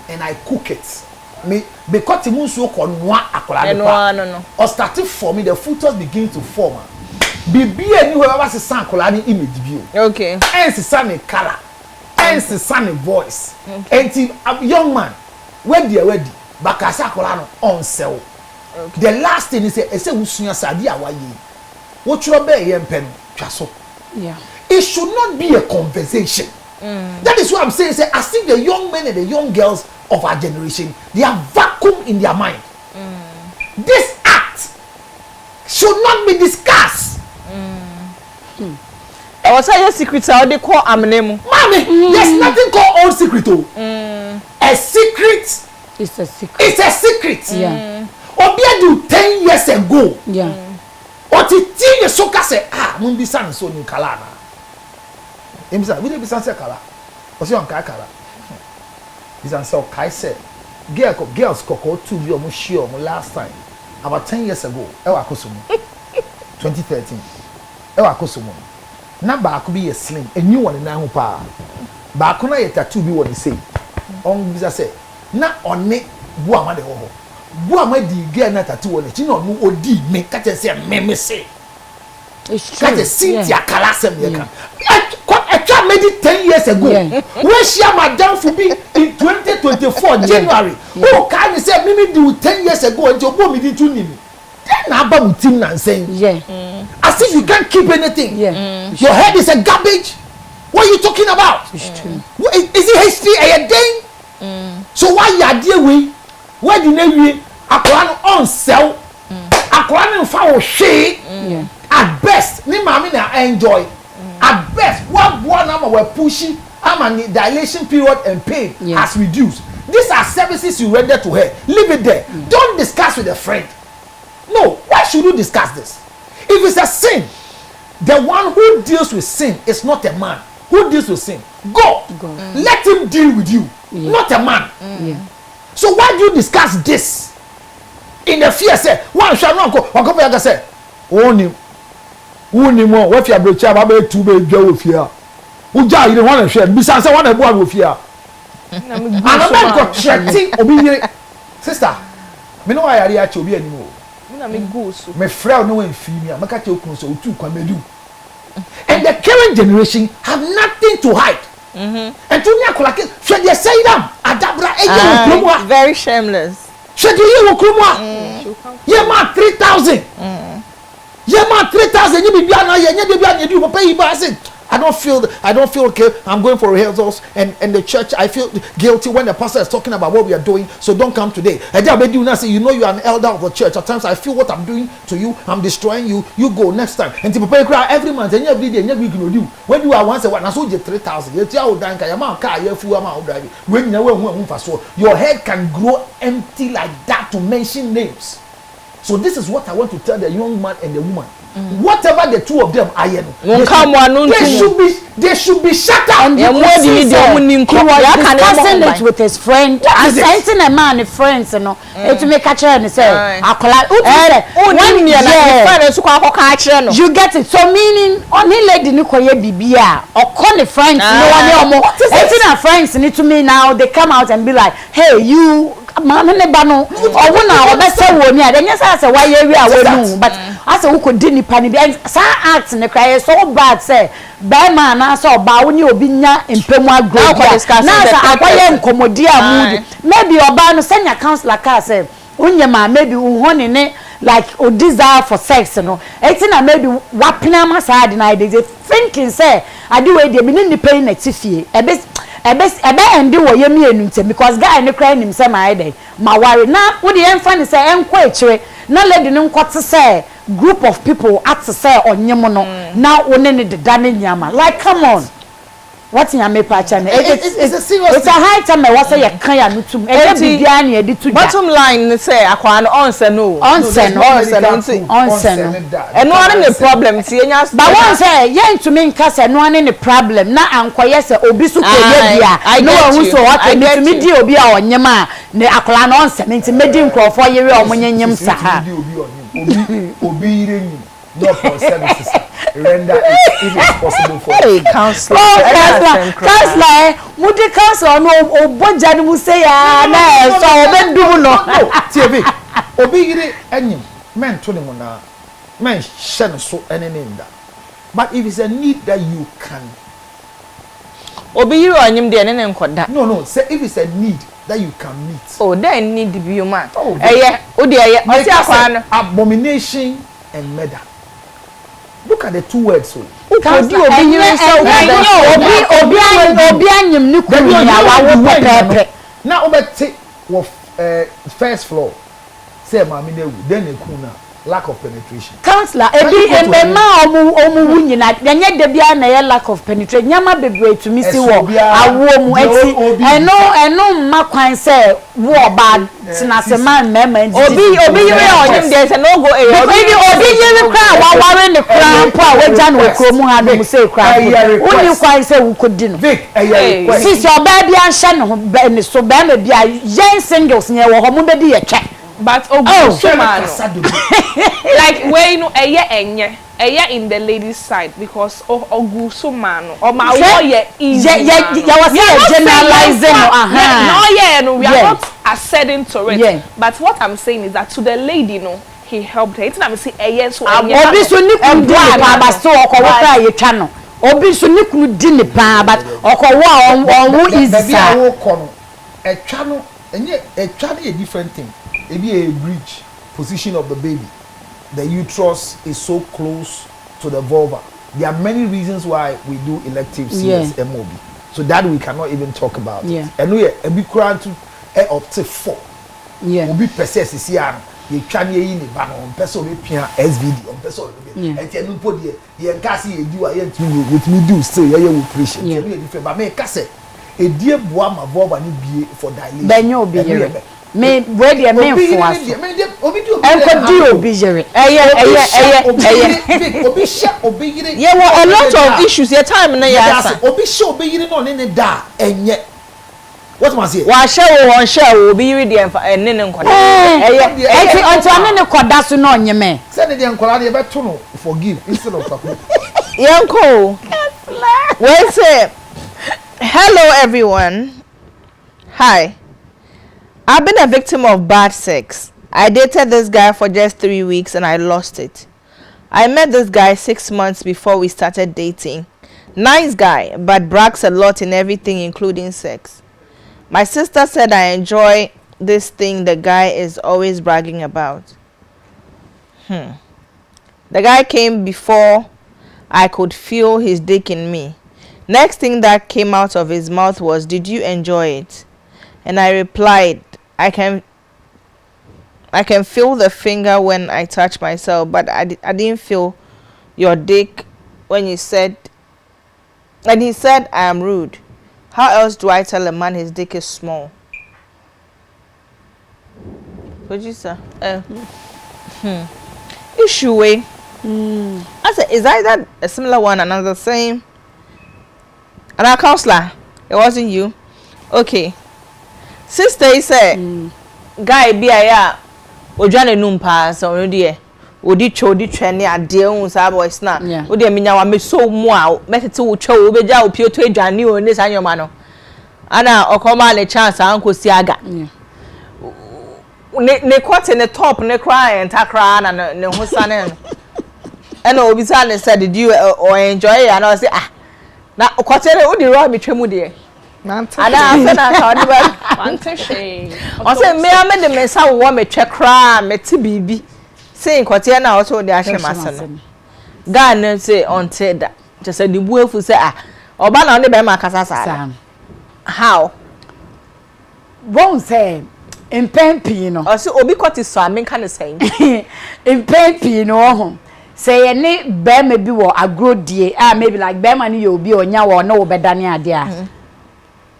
and I cook it me because the moon so konwa akola no or starting for me the fetus begin to form bibi anywhere was the san akola ni image bio okay and the sun color and the sun voice and a young man when they ready bakasa akola no on sell the last thing is say usua sadi awaye wo tro be ye mpen twaso yeah it should not be a conversation that is what I'm saying say I think the young men and the young girls of our generation they are vacuum in their mind this act should not be discussed I was saying secret how they call amnemu mommy there's nothing called old secret a secret it's a secret it's a secret yeah obia do 10 years ago yeah oti tie so ka say mun bi san so ni kala na imsa we dey bi san say kala o se on ka kala bi san say kai say girls koko two bi o mo share o last time about 10 years ago e wa kosomo 2013 e wa kosomo na ba ko bi ye slim enyu won na hu pa ba ko na ye tattoo bi won say on bi say na one bu amade ho ho bu amadi girl na tattoo won chi no odi me ka che say me say it's true ka che Cynthia kala sem ye kan I made it 10 years ago. When she madam for be in 2024 January. Oh, can you say me do 10 years ago and you go me didn't me. Then about team and saying as if you can't keep anything. Yeah. Your head is a garbage. What are you talking about? It's true. Is it history a thing? So why you dear we? Why do you akora on sell? Akora no fa she. At best, ni mama na enjoy. At best, what number we're pushing, the dilation period and pain has reduced. These are services you render to her. Leave it there. Don't discuss with a friend. No, why should you discuss this? If it's a sin, the one who deals with sin is not a man. Who deals with sin? God. Let him deal with you, not a man. So why do you discuss this? In the fear, say, one shall not go. One couple of say, only. Wuni mo what you breach about 2 be dwa ofia uja you want to share bisa say one ebo ofia and I go threatening obi yire sister me no ayare a che obi animo na me go so me friend no wan fi me amaka che okun so otu kwa medu and the current generation have nothing to hide and to me akola ke should they say them adabra eye okromwa very shameless should you okromwa ye ma 3000 yeah, man, 3,000. You be biana, you pay you. I don't feel okay. I'm going for rehearsals, and the church. I feel guilty when the pastor is talking about what we are doing. So don't come today. And then you say, you know, you are an elder of the church. At times I feel what I'm doing to you. I'm destroying you. You go next time. And to prepare cry every month and every day and every week you do. When you are once a while, I sold you 3,000. You tell you that your man car, you fool amount driving. When you your head can grow empty like that to mention names. So this is what I want to tell the young man and the woman. Whatever the two of them are, they should be shut up. And he was discussing it with his friend. And sending a man friends, you know, to make a chair and say, you get it. So meaning only lady Nikoye Bibia or call the friends. No one more. Friends need to me now. They come out and be like, hey, you. Mama ne bano obuna obese woni a denye say why we are wonu but as who could dini pani bi sa act ne cry so bad say be man na so ba woni obi nya empemu agro na sa akwaye nkomodi amudi maybe oba no senior counselor ka say unyema maybe unhoni ne like o desire for sex no etina maybe wapena ma sa na dey thinking say ade we dey be ni pain na tifie ebe endi wo yemi enu because guy ne cry nim say my dey ma worry na wo dey emfa ni say enko echire na lady ne nkote say group of people at say onyem no na wo ne de da ne nyama like come on what in me pa channel it's a serious it's a high time I was say you kan ya nutum e dey bibia na e dey to bottom line say akwa no onse no eno ane ne problem ti enya but one say ye ntumi nka say no ane ne problem na ankoye say obi su ko ye bia no hu so what ntumi di obi a onyem a ne akola no onse nti medi nkrofo yere omonyem sa ha obi ire no for services render it if it's possible for hey counselor counselor mudi counselor no oboja ni mu say ya na so obedu no tv obi ire anyim men to them na men shen so anything that but if it's a need that you can obi ire anyim de ne nkoda no say if it's a need that you can meet oh then need be you man eye odi eye o ti akwa no abomination and murder. Look at the two words so. Obi anyim ni kunu ya wa pepe. Na obete wo first floor. Say mama na ewu then ekuna lack of penetration. Counselor ebi ma omu wunyi na yenye de bia na ye lack of penetration. Nyama bebre to mi si wo awo mu eti eno ma kwan say wo bad tina se man mema obi yire onyim there say no go obi yire kwa wa ware ne kra mpo a waja no kromu ha do mu say kra uni kwan say wo kodi no Vic si so ba bia nhye no ne so ba ma bia yen singles ne wo ho mu bedi ye twa but like where you know eye in the ladies side because ogu so man or my warrior is generalizing no we are not ascending to it but what I'm saying is that to the lady he helped her it's not say eye so obi so ni kundu ba so okowo ka ye twa no obi so ni kunu di ni pa but okowo on easy sa wo kono e twa no enye e twa no a different thing e be a bridge position of the baby the uterus is so close to the vulva. There are many reasons why we do elective CS MOB. So that we cannot even talk about. Yeah. And we a big crowd to up to 4. Yeah. Will be persist is here. You can ye in the ban on person with SVD on person. And tell me put the Cassie do I with me do still you appreciate. Yeah. Different but me cassette. A dear boy my bob and be for dilation. Then you'll be here. Me ready a man for us. Yeah, well, a lot of issues. Your time and Obi show be you on in the da and yet. What must say? Why share one share will be ready and then send the uncle to forgive instead of Yanko. Wait say hello everyone. Hi. I've been a victim of bad sex. I dated this guy for just 3 weeks and I lost it. I met this guy 6 months before we started dating. Nice guy, but brags a lot in everything, including sex. My sister said I enjoy this thing the guy is always bragging about. The guy came before I could feel his dick in me. Next thing that came out of his mouth was, "Did you enjoy it?" And I replied, I can feel the finger when I touch myself, but I didn't feel your dick when you said. And he said I am rude. How else do I tell a man his dick is small? What you say? Issue way. I said, is that a similar one? Another same. And our counselor, it wasn't you. Okay. Sister, he said, guy be a ojane numpa so already. Odi chodi trend ya dear un sa boys na. Odi minya wa me so mu a metete wo twa wo beja wo pio to adwane o ne sa nyoma no. Ana okoma le chance anko si aga. Ne kwate ne top ne cry and takra na ne ho sane. And obi sa ne said, did you enjoy it? And I say na kwate ne odi ro me twemu de. Ada afena ka odi ba mantishe. O say me am de me sa wo me twa kra me ti bibi. Say kwate na o so de ahye masana. Ga na say on teda. Just say the buefu say oba na only be ma kasa sa. How? Won't say in pempi no. O say obi kwate so amen kan say. In pempi no ho. Say any be me bi wo agrodie maybe like be man you obi onya wo na wo bedane ade a.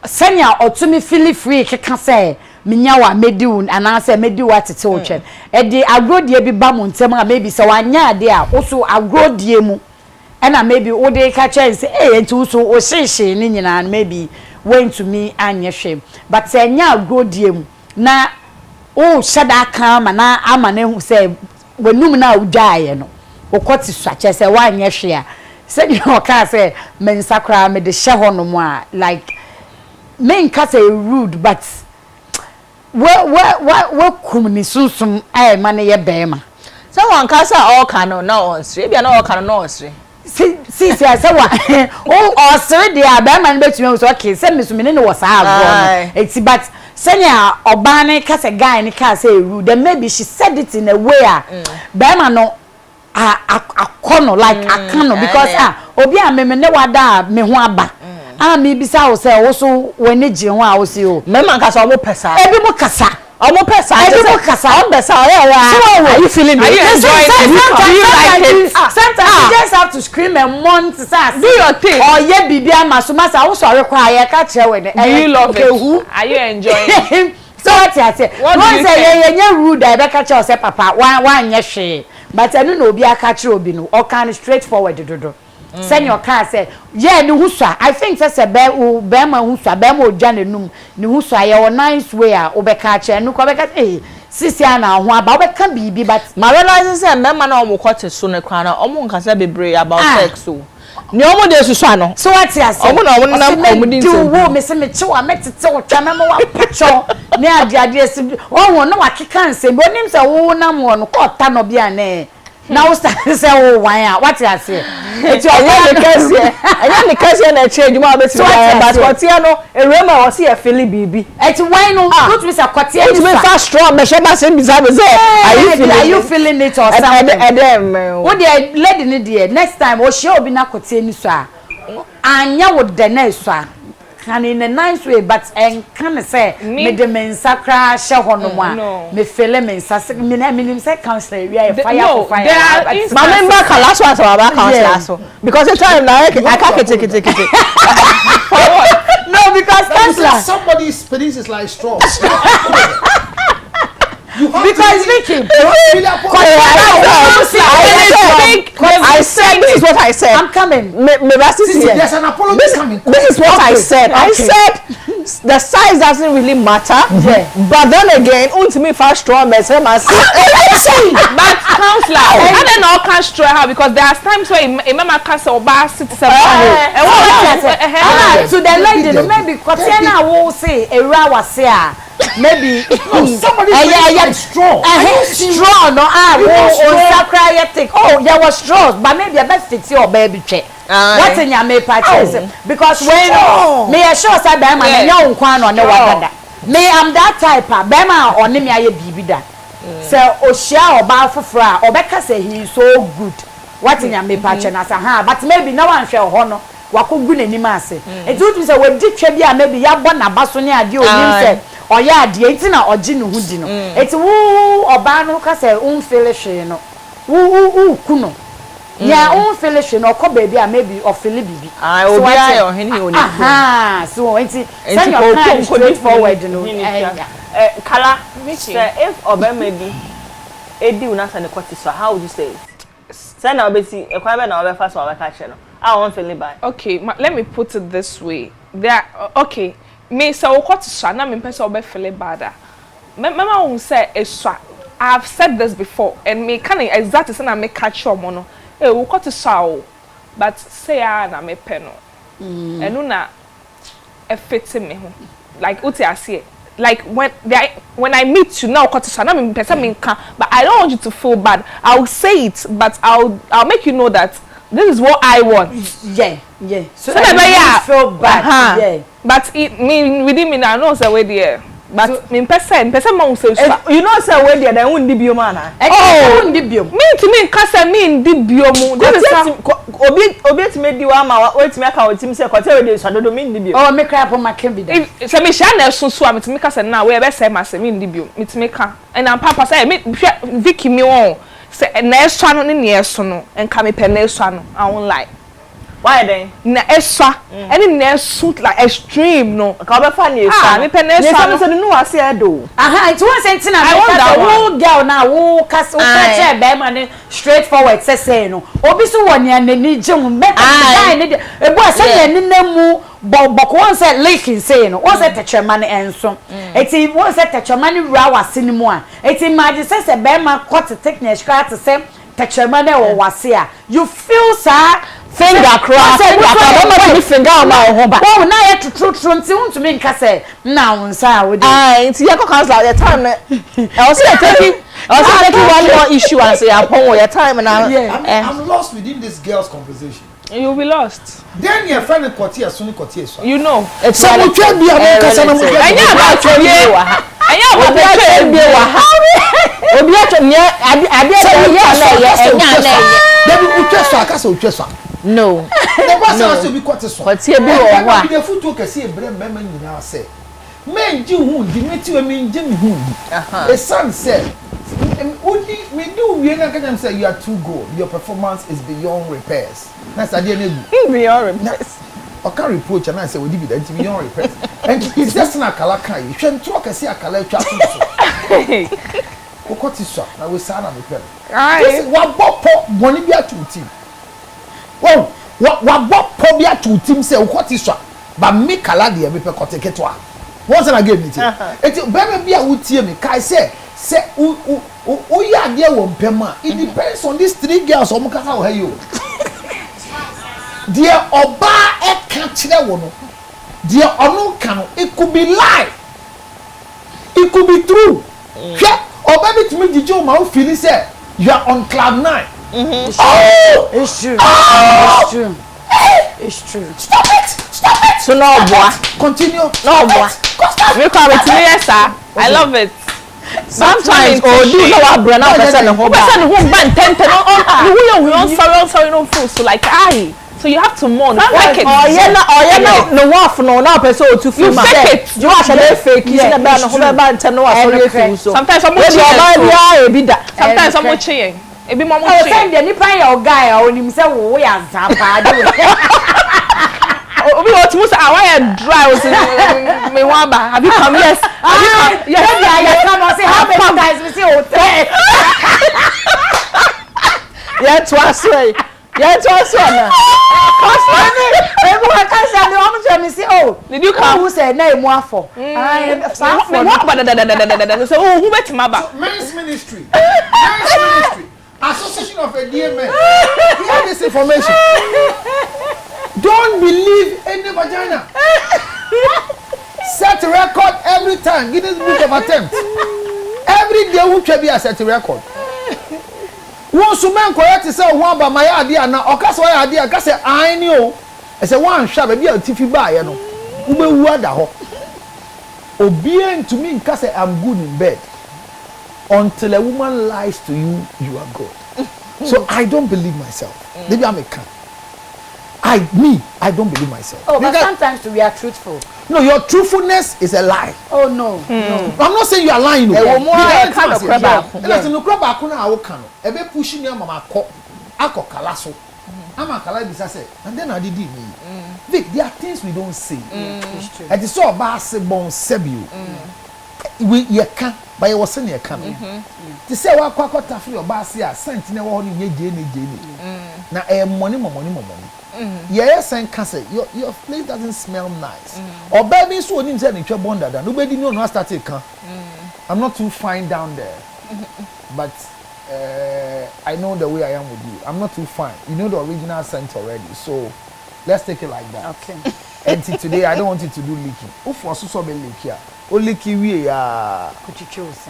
Senya otumi feel free keka say minya wa mediu ana say mediu atete wo twen e di agrodie bi ba mo ntem a maybe say wanya ade a wo so agrodie mu ena maybe wo dey ka chance enti so wo hyehyɛ ni nyina maybe went to me anya hwem but say nya agrodie mu na wo shada kan ma na ama na hu say wanum na udaaye no wo kwoti swache say wanya hwe a say you ka say men sakra me de hye hono mu a like men ka say rude but what communism man ye bema so one ka say all can no on sre bia na all can no on sre see say wa oh sre dia bema n betumi so okay say me so me ne was agro it's but senya obane ka say guy ni ka say rude then maybe she said it in a way bema no akono like akano because obi a me ne wada me ho aba me bisa wo say wo so wani je ho a wo si o me man kasa omo pesa ebi mo kasa omo pesa ebi mo kasa on pesa are you feeling it? Are you enjoying it? Do you like it? Sometimes you just have to scream and mourn to say do your thing or ye bibia masumasa wo so rekwa ye ka kire we do you love it? Are you enjoying it? So what you say one say ye rude I be ka kire say papa wan ye hwe but enu na obi aka kire obi no o can straightforward dodo. Send your car say yeah ni huswa I think say be ma huswa be ma odwane num ni huswa ye o nice way a obeka che nu ko beka sisi ana ho aba obeka bibi but ma realize say me ma na omo kwate so ne kra na omo nkasa bebre about sex so ni omo de susu ano so what you say omo na omo na omo din so wo me se me che wa metete wo twa me ma wa pacho ni ade esi wo na wa keka nsem bo nim say wo na mo no ko ta no bia na now say oh why what you say it's your the case na change ma be but kwatia no erema wo see e feel bibi it's why no go to say kwatia it's me fast strong me sheba say bizarre are you feeling it or something what the lady ni there next time o she obi na kwatia ni so a anya wo de na so a can in a nice way, but and can say me the men sacra show on me feel men say counselor we are fire for fire. My member can last one about counselor because the time I can't take it. No, because counselor somebody's penis is like straw. Because Vicky, I said this is what I said. I'm coming. There's an apology coming. This is what I said. I said the size doesn't really matter. But then again, ultimately fast strong but counselor, I don't know can strong how because there are times where a member can say oba 67 to the lady maybe Kotiana will say a rawa say maybe somebody straw. Straw no take. Oh, there was straws, but maybe I best fix your baby check. What in your may purchase? Because when me assure said Bema and young quan on the water. Me am that type of Bema or Nimia Bibida. So Oshia or Balfra or Becca say he is so good. What in your may purchase as a hand, but maybe no one shall honor. Wakugun any mass. It would say when Dick Chebia maybe Yabona Basonia do himself. Or ya die ntina ogine hudi no eti wo oba no ka say unfelesh no wo kuno ya unfelesh no ko baby a maybe ofele bibi obi ayo hini oni so enti send your plan straight forward no kala say if oba maybe edi una say ne kwati so how would you say it say na obesi ekwa be na oba fa so oba ka che no I won't feel it bad. Okay, let me put it this way. There okay. Me say we got to sha na me person obe feel bad. Mama won say eswa. I've said this before and me can exactly say na me catch your mono. Eh we got to sha but say na me pe no. Enu na e fit me ho. Like uti ase. Like when I meet you now got to sha na me person me can but I don't want you to feel bad. I'll say it but I'll make you know that this is what I want. Yeah. So that feel bad. Yeah. But it mean within me now know say we there. But me person man say you know say we there then undi bio man. Oh, undi bio. Me to me can say me undi bio mu. This is obi to me di wa ma wait me aka otim say kote we dey so do me undi bio. Oh, me cry upon my can be there. Say me sha na so me to me can say now we be say ma say me undi bio. Me to me can. And am papa say me Vicky me won. Say na eswa no ne eso no enka me pe na eswa no I won't lie. Why then? Na eswa any na suit like extreme no ka be fa na eswa me pe na eswa no say no ase edo it was saying na me ka wo girl na wo catch be man straightforward say no obi so woni anani gym make die ne e bo say ne nemu boko won say leaking say no won say techema ne enso eti won say techema ne wura wase ni mu a eti imagine say be man cut technique to say techema ne wo wase a you feel sir finger cross finger on my home ba oh na yet true nti untumi nka say na wonsa we dey nti yako counselor your time I was taking one more issue and say upon your time now I'm lost within this girl's conversation. You'll be lost. Then your friend Kotia Suni Kotia. You know. It's so we can be about you. No. The boss will be quite a sort. The food took a see a brand member in our say. Men do who Dimitri mean Jimmy who. The son said, we do we not say you are too good. Your performance is beyond repairs. That's a beyond repairs. I can't reproach and I say we did that beyond repairs. And it's just not Kalaka. You shouldn't talk and see a Kalaka. What is so? I will sign up with them. What bop money be a two team. Well, what bop probably two team say what is so? But me Kaladi and me take it. Once and again, it better be a would tear me. Kai say ya dear one pema. It depends on these three girls. Omukasa you. Dear Oba e catch that one. Dear Ono can it could be lie. It could be true. Yeah. Oba me to me the Joe mouth feeling say you are on cloud 9. Oh, it's true. Oh! It's true. It's true. Stop it! So no boy. Continue. No boy. We call it yes, sir. I love it. Sometimes do you know what brand person who ban 10 on you sorry no feel so like So you have to mourn. Fake it. No wife no now person to film. You fake it. You are fake. You say ba no ho ba ntem no wa sorry so. Sometimes some Sometimes some cheating. Ebi mo cheating. Oh, send the nipa ya guy onim say wo ya zapa de. Obi what must I want dry me wan ba. Have you come? Yes. Yes, come say how many guys we see hotel. Yeah, twice way. Yeah, twice one. Everyone can say no am me say oh. Did you come? Who say na emu afọ. Me wan ba so who bet ma ba? Men's ministry. Men's ministry. Association of ADM men. Hear this information. Don't believe any vagina. Set a record every time. Guinness Book of Attempt. Every day who can be a set a record. Once a man correct to say one by my idea now, or cast my idea, I say I know. I say one shall be a tiffy buy, you know. Ube wada ho. Obedient to me, cause I'm good in bed. Until a woman lies to you, you are good. So I don't believe myself. Maybe I'm a can. I don't believe myself. Oh, but sometimes we are truthful. No, your truthfulness is a lie. Oh no. I'm not saying you are lying. Pushing your mama ako kalaso. Ama kala bisa say, and then I did me. Vic, there are things we don't say. And it's so about se bon sebiu. We ye can, but you was saying ye can. To say wa kwa tafi your basi a sent ne wo ni jeni. Na money. Yes, and can say your place doesn't smell nice. Or baby so him say ni bonda da. Nobody know no start it can. I'm not too fine down there. But I know the way I am with you. I'm not too fine. You know the original scent already. So let's take it like that. Okay. And today I don't want you to do leaking. Who for so be leak here? O leaky we could you choose?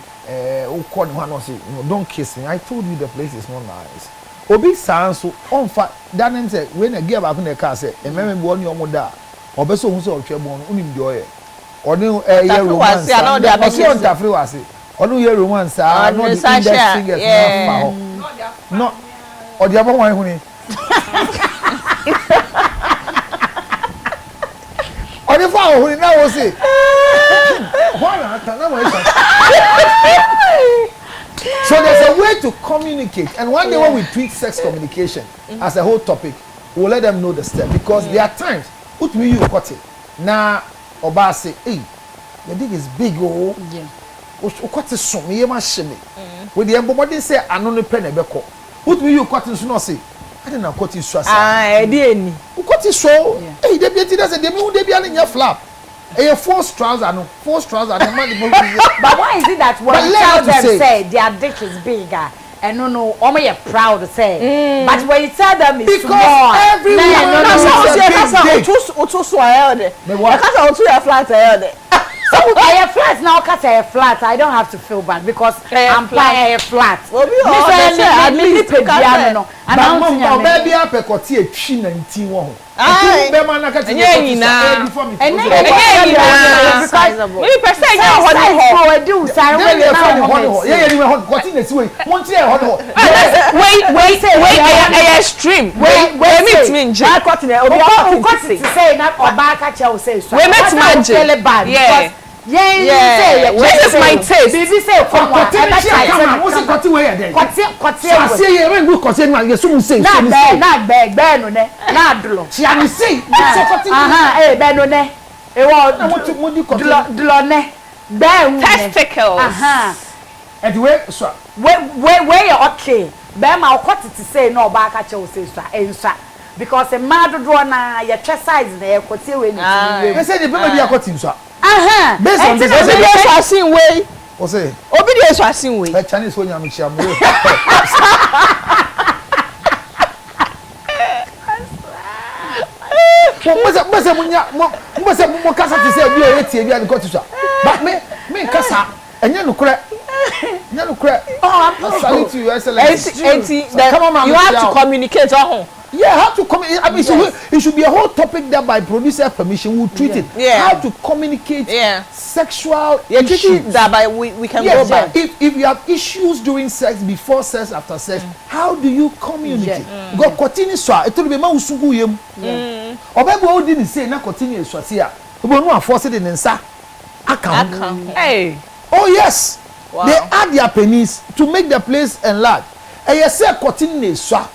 Don't kiss me. I told you the place is not nice. Obi sanso on fa that name say when a girl back in the car say e me be won your moda obeso hu say otwe bon unim de oye onu ye romance na dey abeki on tafri wase onu ye romance ah no the index fingers na fa ho no odi abo wan hu ni odi fa hu ni na wo say why na wo So there's a way to communicate, and one day when we treat sex communication as a whole topic, we'll let them know the step, because there are times put me you cut it now oba say hey the dick is big oh yeah cut it so me ma sheme with the embody say ano no pen ebeko put me you cut it so no say I didn't cut it so e dey eni cut it so hey the beauty that's the me who dey be an flap. A forced trouser, the man. But why is it that when you tell them say their dick is bigger, and no, only you're proud to say, but when you tell them it's because small, everyone so I flat now, cut a flat. I don't have to feel bad because I'm playing a flat. At least piano. And I'm baby up a coty a chin and tea. Yeah, this is my taste. Baby say come on. Not beg no ne. Na dlo. She am say. Ben no ne. E wo dlo ne. Ben testicles. And where so where you okay. Ben ma kwot to say no ba ka che o say so ensa. Because a mad draw na your chest size na e kwot we ni. I say the baby akoti so. Based on this obedience way. O say obedience asin way. Chinese wo nyam chia mo. Mo kasa ti say bi o tie bi an ko ti so. But me kasa enye no kure. Oh, salute you, excellence. You have to communicate. Yeah, how to communicate. I mean, it should be a whole topic that by producer permission we'll treat it. Yeah. How to communicate sexual issues. Treat it that by we can go back. If you have issues during sex, before sex, after sex, how do you communicate? Go continue so. It will be ma usugu yem. Obebo odi ni say na continue so tia. Obo no force it in nsa. Account. Hey. Oh yes. Wow. They add their pennies to make the place enlarge. And you say continue so.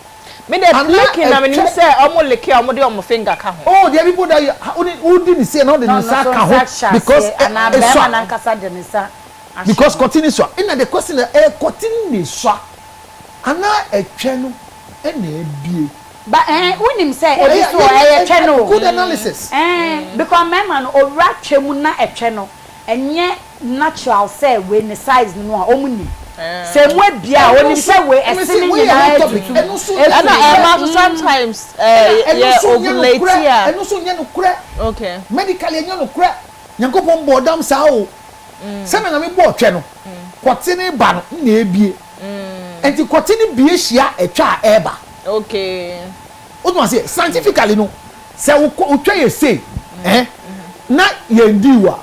Me dey clicking na me say omo leke omo de omo finger ka ho. Oh, there are people that who didn't say no the nsa ka ho because continue so. In the question continue so. Ana etwe no na ebie. But when him say this so channel good analysis. Because my man owra twemu na etwe no enye natural say we ne size no a omuni. Say we bia oni say we esini nyina sometimes ovulate here. Eno so nye no kure. Okay. Medically nye no kure. Nyankopon bodam sa o. Say na me bo twe no. Kwotene ba no na ebie. Enti kwotene bie hia etwa eba. Okay. What must say scientifically no. Say utwa ye say na ye ndiwa.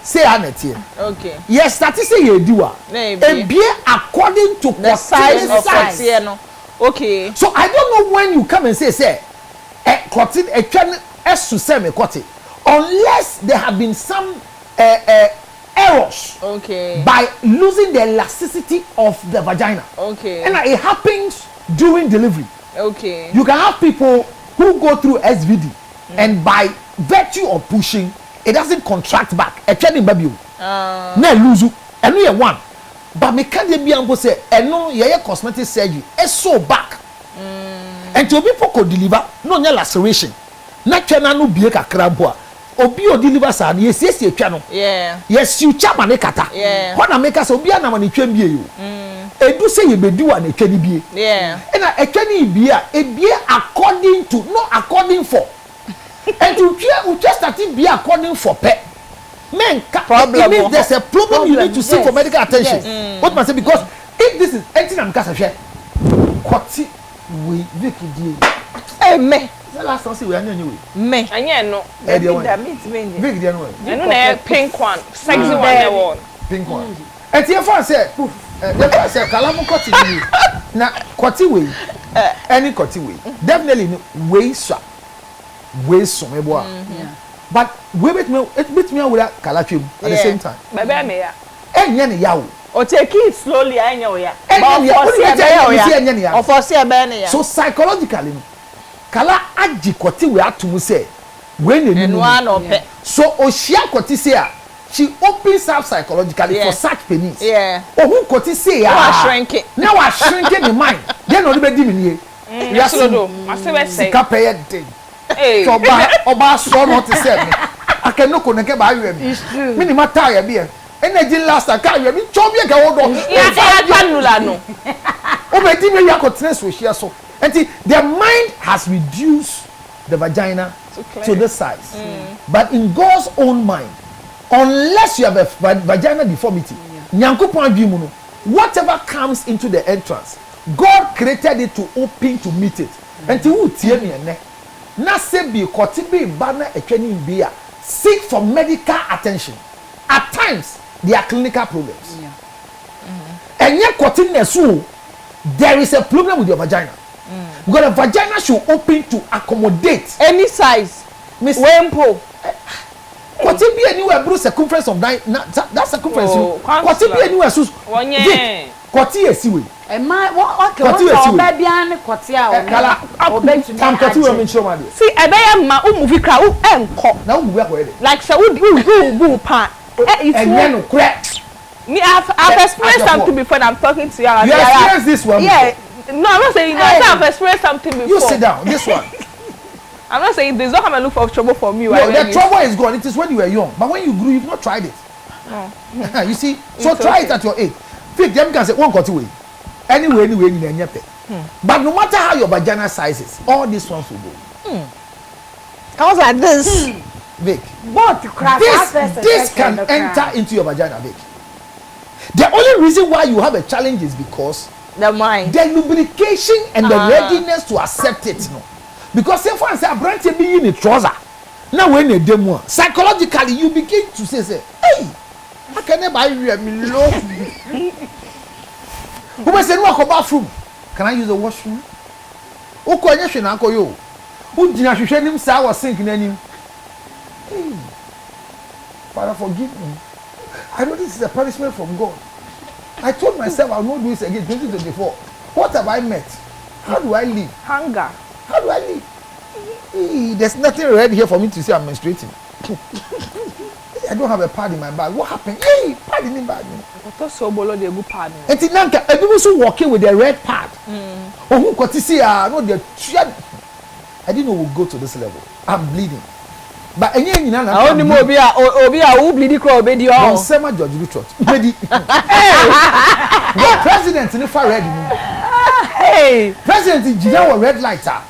Say anetie. Okay. Yes, statistics ye diwa. Ebie according to the size of the no. Okay. So I don't know when you come and say cotton esu say me cotton unless there have been some errors. Okay. By losing the elasticity of the vagina. Okay. And it happens during delivery. Okay. You can have people who go through SVD and by virtue of pushing it doesn't contract back. A training baby. Na lose eno ye one. But me can dey biambo say eno ye cosmetic surgery. E so back. And to people could deliver no nya laceration. Na twena no bie kakra bo a. Obi o deliver sa na yes twa no. Yeah. Yes you chama ne kata. Yeah. Ho na make us obi anam ne twam bie yo. Edu say ye bedi wa na twa ni bie. Yeah. E na etwa ni bie a e bie according to no according for. And you just starting be according for pet. Men, it means there's a problem you need to seek for medical attention. What must I say? Because if this is anything I'm going to share, what we Vicky did. Hey, me. The last time we are anyway. Me. I know. That means Vicky did anyway. I know the pink one, sexy one. Pink one. And the first say, the first say, Kalamu Koti. Now, Koti way, any Koti way, definitely way sharp. Way so me boa. But we bet me with Kalachim at the same time. Baby me ya. Enya ne yawo. O take it slowly enya o ya. So psychologically Kala aji kwoti we atumu say when you so oshia kwoti say she opens up psychologically for such penis. Yeah. Who kwoti say now shrink it. Now I shrink in the mind. Then only be dimini. Yes do. I say say. Kapaya thing. Hey. Oba so not to say me. I can no connect by you. It's true. Me ni mataya bi. Energy last I can you be chobia ka wodo. Ya kanula no. Obedi me ya kotene so hia so. Enti their mind has reduced the vagina to this size. But in God's own mind, unless you have a vagina deformity, nyankopon adwimu no, whatever comes into the entrance, God created it to open to meet it. Enti wo tie me ene. Na se bi koti bi ba na etwani bi a seek for medical attention. At times there are clinical problems. And yet koti nesu there is a problem with your vagina. Because the vagina should open to accommodate any size. Miss Wempo. Koti bi anywhere bro circumference of that circumference. Koti bi anywhere so. Koti esiwe. What baby and Kotia or Koti we mention ma dey. See, e be ma umuvi kra u enko. Na umuvi akoye dey. Like say u pa. Enye no correct. Me I've experienced something before and I'm talking to you. You experienced this one? Yeah. No, I'm not saying that. I've experienced something before. You sit down. This one. I'm not saying this. Don't come and look for trouble from you. No, the trouble is gone. It is when you were young. But when you grew, you've not tried it. No. You see? So it's try it at your age. Pick them can say, one cut away. Anyway, you need But no matter how your vagina size is, all these ones will go. Comes like this. Vic. But this can enter into your vagina, Vic. The only reason why you have a challenge is because the mind, the lubrication and the readiness to accept it. No. Because say for say branch be in a trouser. Now when a demo, psychologically you begin to say, hey, I can never buy you a low. Who was in walk bathroom? Can I use the washroom? Who call you uncle you? Who did not share him sour sink in any? Father, forgive me. I know this is a punishment from God. I told myself I will not do this again 2024. What have I met? How do I live? Hunger. How do I live? There's nothing red here for me to say I'm menstruating. I don't have a pad in my bag. What happened? Hey, pad in my bag. I so bolo de good pad. And Tinanka, people also walking with the red pad. Oh, who got to see? No, I didn't know we'll go to this level. I'm bleeding. But any I only more be who bleeding crowd be all. Sema George Richard. The president in the far red. Hey, president in General red lighter.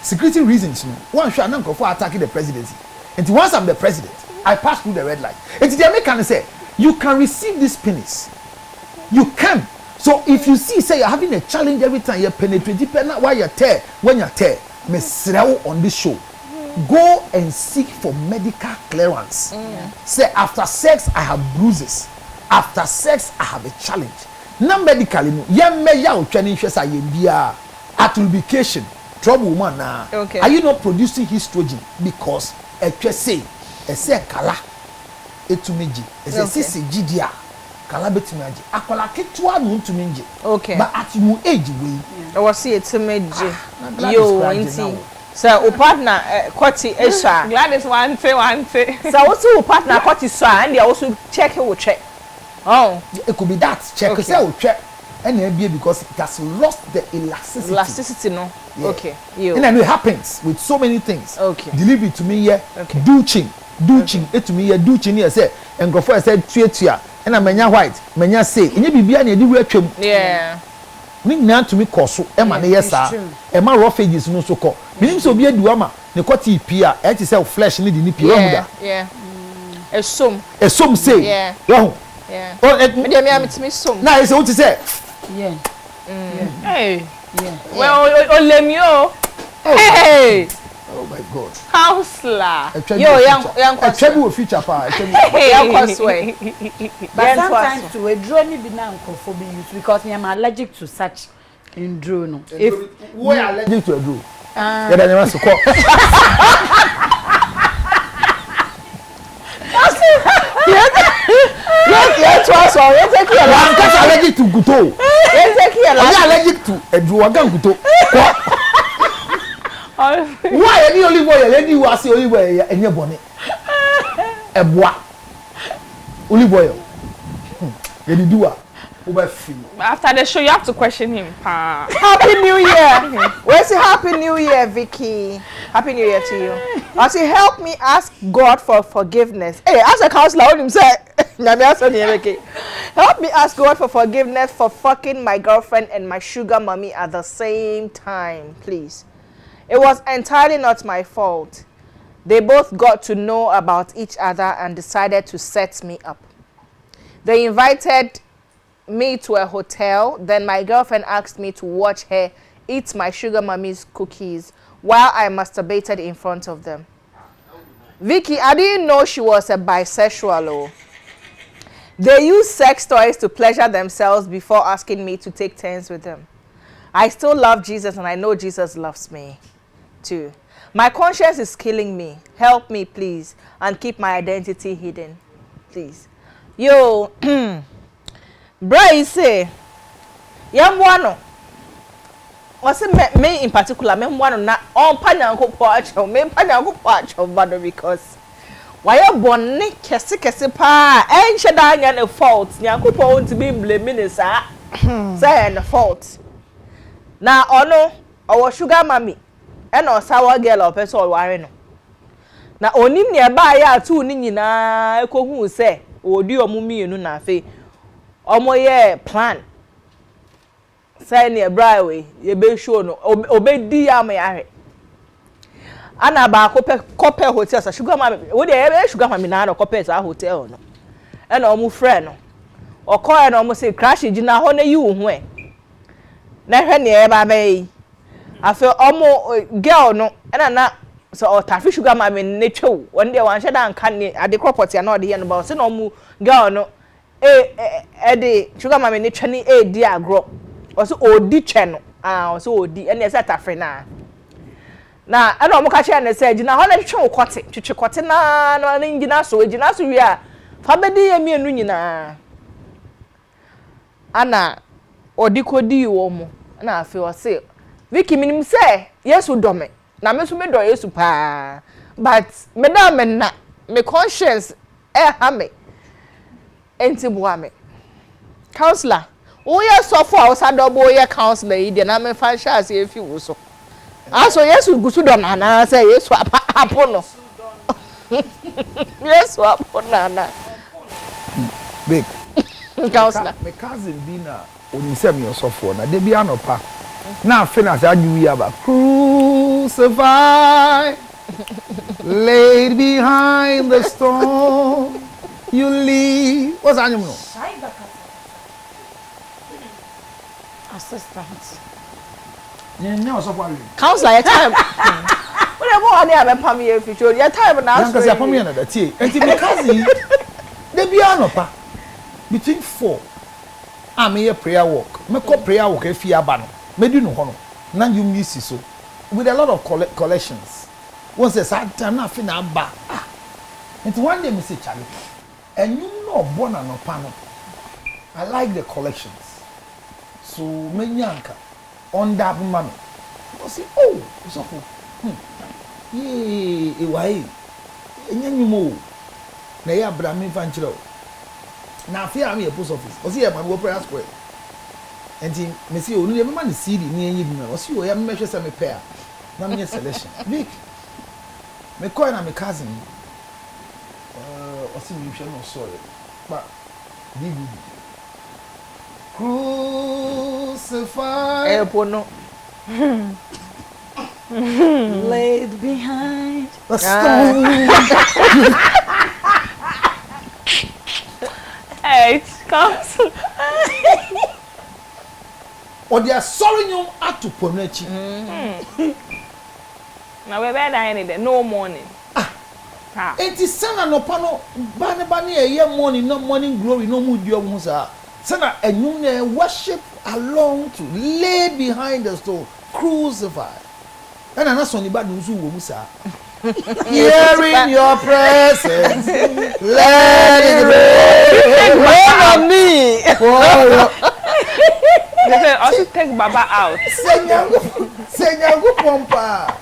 Security reasons. One shot not go for attacking the presidency. And once I'm the president, I pass through the red light. And the American say, you can receive this penis. You can. So if you see, say you're having a challenge every time you penetrate, depending on why you're tear, when you're tear, on this show. Go and seek for medical clearance. Say after sex I have bruises. After sex I have a challenge. Now medically, attribution, trouble woman now. Okay. Are you not producing estrogen because a say kala etumeji a sisi jidia kala betumeji akola ketwa no ntumeji. Okay. But at your age we. I was see etumeji. Yo, inti. So, o partner kwati esha. Glad is one thing. So, also o partner kwati so and they also check it will check. Oh, it could be that check. Okay. Say will check and because it has lost the elasticity. Elasticity, no. Yeah. Okay. You. And then it happens with so many things. Okay. Deliver it to me here. Okay. Duching it to me here. Duching here say and go for said tuatua and menya white menya say. Enye bibia na edi we atwam. Yeah. Ni nyina to me koso e ma na yesa. E ma roughages no so ko. Minim so obi adu ama ne kwati pia e ti say flesh ni di ni pia Yeah. Yeah. Esom say. Yeah. Yo. Yeah. Oh, me dey me me som. Na you say what you say? Yeah. Hey. Yeah. Well, Olemio. Hey. Oh my God. Counselor. Yo, young future pa. Hey, young cosway. But sometimes to a drone be now for being used because I am allergic to such in drone. If we are allergic to a drone. Yeah, then you must call. Yes, twice or you take your last. I'm allergic to guto. You take your last. I'm allergic to a drone guto. Why any olive oil? Any you say olive oil and your bonnet? A bois. Olive oil. You do it. After the show, you have to question him. Happy New Year. Where's the Happy New Year, Vicky? Happy New Year to you. I say, help me ask God for forgiveness. Hey, as a counselor, I him say, help me ask God for forgiveness for fucking my girlfriend and my sugar mommy at the same time, please. It was entirely not my fault. They both got to know about each other and decided to set me up. They invited me to a hotel, then my girlfriend asked me to watch her eat my sugar mommy's cookies while I masturbated in front of them. Vicky, I didn't know she was a bisexual. Oh. They use sex toys to pleasure themselves before asking me to take turns with them. I still love Jesus and I know Jesus loves me too. My conscience is killing me. Help me, please, and keep my identity hidden, please. Yo, Bray say, Yamwano. Was me in particular, me one na on panyanko poacho, me panyanko poacho, but because why a bonny kesi pa, and shadang and fault, Yanko won't be blaming say and a fault. Now, ono, our sugar mommy, and our sour girl or person or warren. Now, only nearby ya 2 nina, ko who say, or do your mummy no na fe. Omo ye plan. Say near Briarway, ye be sure no, obey dia me are. Ana ba copper hotel, sugar mammy, would they sugar mammy na copper a hotel no. And almost friend no. Or call and almost say crash in a honey you when. Na hwe ne ba me afi omo girl no na so tafi sugar mama ne twew won dey wan sheda anka ne ade crop ya na ode ye no ba so na omo girl no de sugar mama ne twa ne di agro o so odi twe no o so odi ene se tafi na ana omo ka che ne se gina ho na twe kote twetwe kote na ngina so wi a fa bedi ye mienu nyina ana odi kodi wo mo na afi o se Vicky minim say Yesu do me na me so me do Yesu pa but me da me na me conscience ha me enti boa me counselor o ye so for o sa do bo ye counselor yi de na me fa sha se efi wo so aso Yesu gusu do na say Yesu apo no Yesu apo na big counselor my cousin bi na onisem yo so for na de bi anopa na finish adu aba crucified laid behind the stone you leave what's anyum no assistant no so for counselor your time we dey go on here me pam here future your time na so ya pam here na that tie enti my cousin de bi anopa between 4 I'm here prayer walk me call prayer walk e fi aba no me do no ho no na you miss so with a lot of collections once a sad time na fi na aba and one day me say Charlie and you know born no pano I like the collections so me nyanka on that man I say oh so e wai enyanyumo na ya bra me fan chiro na fi am a post office o see man wo prayer square enti me see onu ye me CD ni enye bi na o see o ya me hwe se me pair na me selection Vic me call na me cousin o see me hwe no sorry but DVD crucified pono laid behind the stone Hey, comes. Or they are sorry you at to Ponechi. Now we're better no morning. It is Sana no pano, Banabani a year morning, no morning glory, no mood your musa. Sana and you worship along to lay behind the stone, crucified. And I'm not so bad musa. Hearing your presence, let it rain on me. They say also take Baba out. Senyangu pompa.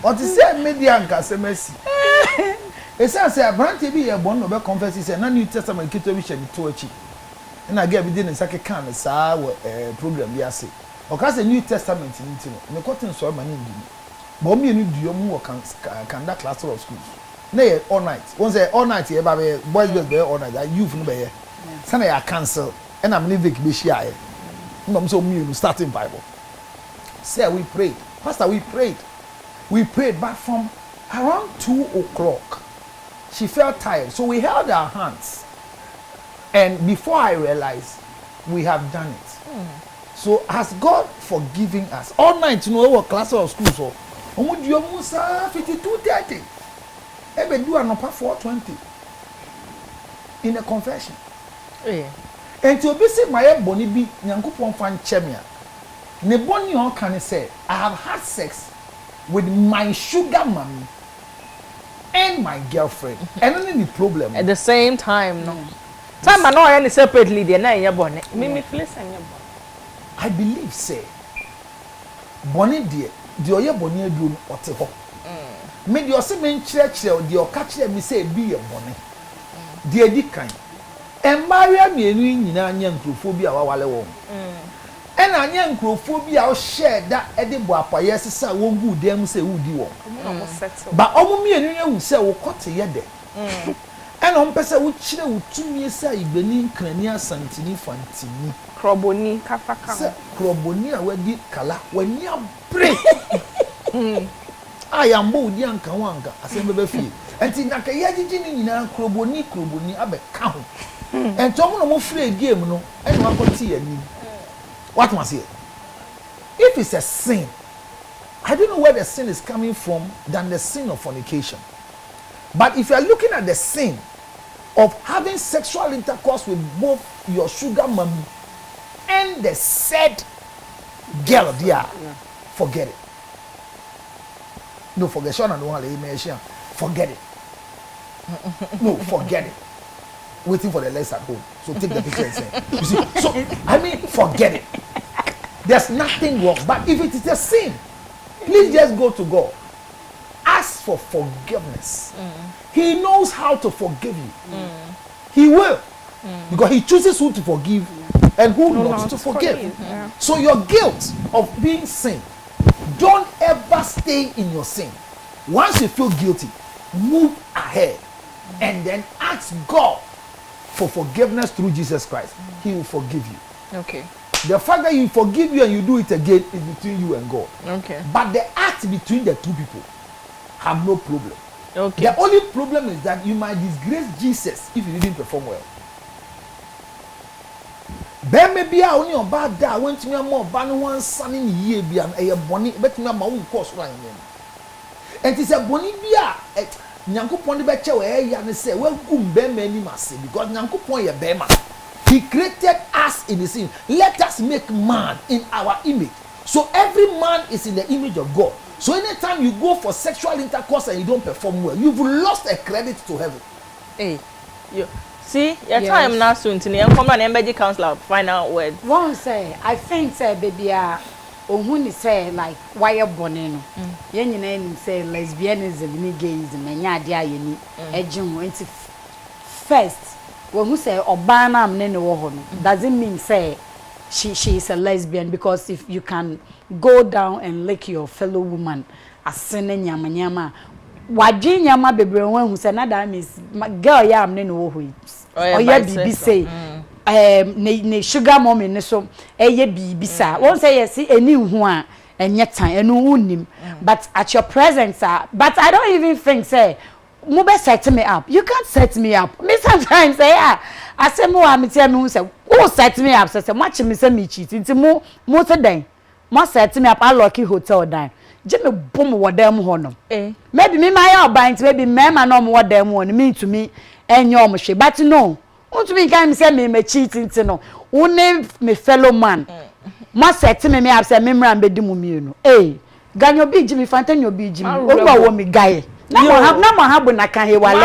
What is say median kasemesi. Esa say abrante bi ye bon no be confess say na New Testament kito bi hye to achi. Na ga bi dey ne sake kan sa program bi ase. O ka say New Testament ni ti no. Me cotton so ma ni ndi. But me ni do mu work can that cluster of schools. Na all night. Once all night e ba be boys be all night. That youth no be here. Sana ya cancel. And I'm living be share. No so me starting Bible. Say we prayed. Pastor we prayed. We prayed but from around 2 o'clock she felt tired. So we held our hands. And before I realized we have done it. So has God forgiven us? All night you know our class of school so Omudio Musa 52:30. Ebe do anopa 4:20. In a confession. And to be say my boni bi Nyankopon fan chemia. Ne boni on can say I have had sex with my sugar mommy and my girlfriend. And only the problem at the same time no. Time I know any separately there na your boni. Me place and your boni. I believe say boni dear the oye boni aduru ote ho me the ose me nkyerɛkyerɛ the oka kyerɛ me say bi ye boni the edi kan emmaria mienu nyina anya nkrofo bi a wawale wo ena anya nkrofo bi a o share da ede bo apaye sesa wo ngu dem say wudi wo ba omo mienu yehu say wo kote ye de ena on pese wo kyerɛ wo tumi say igbeni nkrani asantini fantini Kroboni kafaka. Kroboni a wadi kala wani abre. Ayambo udi anka wanga asembe be fie. Enti naka yagigi ni nyina kroboni abe ka ho. Enti omo no mo free game no ene wa koti ani. What must say? If it's a sin, I don't know where the sin is coming from than the sin of fornication. But if you are looking at the sin of having sexual intercourse with both your sugar mommy and the said girl there, forget it. No, forget it. Forget it. No, forget it. Waiting for the legs at home. So take the picture and say, you see, so I mean, forget it. There's nothing wrong. But if it is a sin, please just go to God. Ask for forgiveness. He knows how to forgive you. He will. Because he chooses who to forgive and who not to forgive. So your guilt of being sin, don't ever stay in your sin. Once you feel guilty, move ahead and then ask God for forgiveness through Jesus Christ. He will forgive you. Okay. The fact that he forgive you and you do it again is between you and God. Okay. But the act between the two people have no problem. Okay. The only problem is that you might disgrace Jesus if you didn't perform well. There may be only on bad day when to me more ban one son in ye be a bonny, but me my own course right name. And it's a bonny bia at Nyankopon the beche where ya say well gum be many must because Nyankopon ye bema. He created us in his image. Let us make man in our image. So every man is in the image of God. So anytime you go for sexual intercourse and you don't perform well, you've lost a credit to heaven. Hey, you see, your time now soon to the come and embassy counselor final word. One say, I think say baby ohun say like why you born no. Yen nyina say lesbianism ni gayism enya ade ayeni ejin enti first when who say oba na am ne wo ho no doesn't mean say she is a lesbian, because if you can go down and lick your fellow woman asene nyama nyama wadwe nyama bebre won hu say na that means girl ya am ne wo ho oya bibi say ne sugar mommy ne so eye bibi sa won say yes eni hu a enye tan enu unim but at your presence but I don't even think say mo be set me up. You can't set me up. Me sometimes say I say mo am tell me who say who set me up, say match me say me cheat nti mo say den mo set me up at Lucky Hotel dan je me bom wo dem ho no maybe me my oban nti maybe me ma no mo wo dem ho no me to me enyo mo hwe but no want me can say me cheat nti no one me fellow man mo set me up say me mra be di mu mienu ganyo bi jimi fantanyo bi jimi o wo me guy na mo have na kan he wale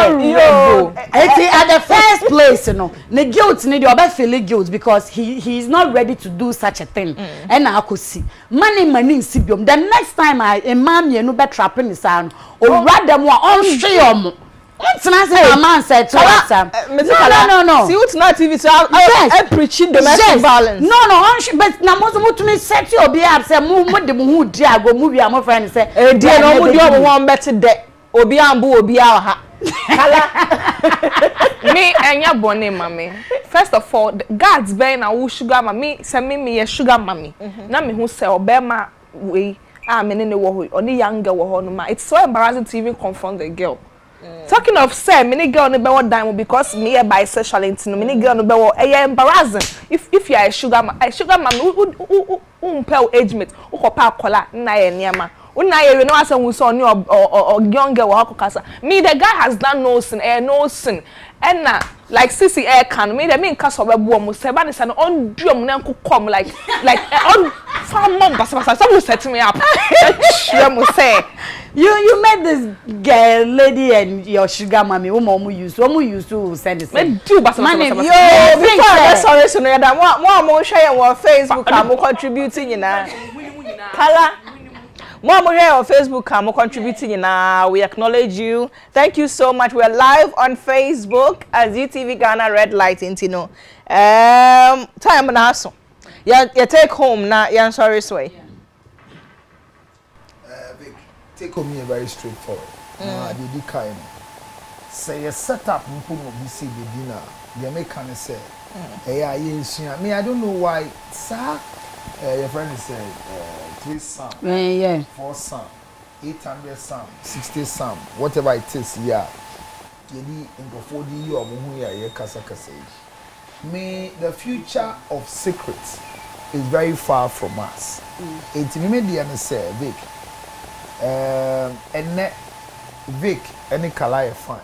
at the first place you know the guilt need you feel guilt because he is not ready to do such a thing and I could see money nsibiom the next time a man you no be trapping his hand or rather more on share what's not man said to us no see what's not TV so I preaching domestic violence no but na mo to me set you be up say mo de mo hu dia go movie am friend say dia no mo dia mo wan bet de obi ambu obi ha kala me enya bone mame first of all God's be na wo sugar mami say me ye sugar mami na me hu say obema we me ne wo ho oni younger wo ho no ma it's so embarrassing to even confront the girl. Talking of say many girl no be what dime because me a bisexual into no many girl no be what embarrassing if you are a sugar man who pay age mate who ko pa kola na ye niam una ye no asa hu so ni or young girl wa kokasa me the guy has done no sin and na like sisi can me the me nka so be bo mo se ba ne say no on duom na nkokom like on farm mom basa so set me up mo say you met this girl lady and your sugar mommy who use to send this me do basa yo before sorry so no da mo share on Facebook am contributing nyina kala Mom, we're here on Facebook. I'm contributing now. We acknowledge you. Thank you so much. We're live on Facebook as UTV Ghana Red Light in Tino. Time na so. You take home na. Yeah, sorry, sway. Vic, take home here very straightforward. The kind. Say a setup. Mpu no be say the dinner. The American say. Me, I don't know why. Sir, your friend said. 3 Psalm, 4 Psalm, 800 Psalm, 60 Psalm, whatever it is, yeah. Yedi in the 40 year kasa. May the future of secrets is very far from us. It me the say, Vic, And Vic, any color fine.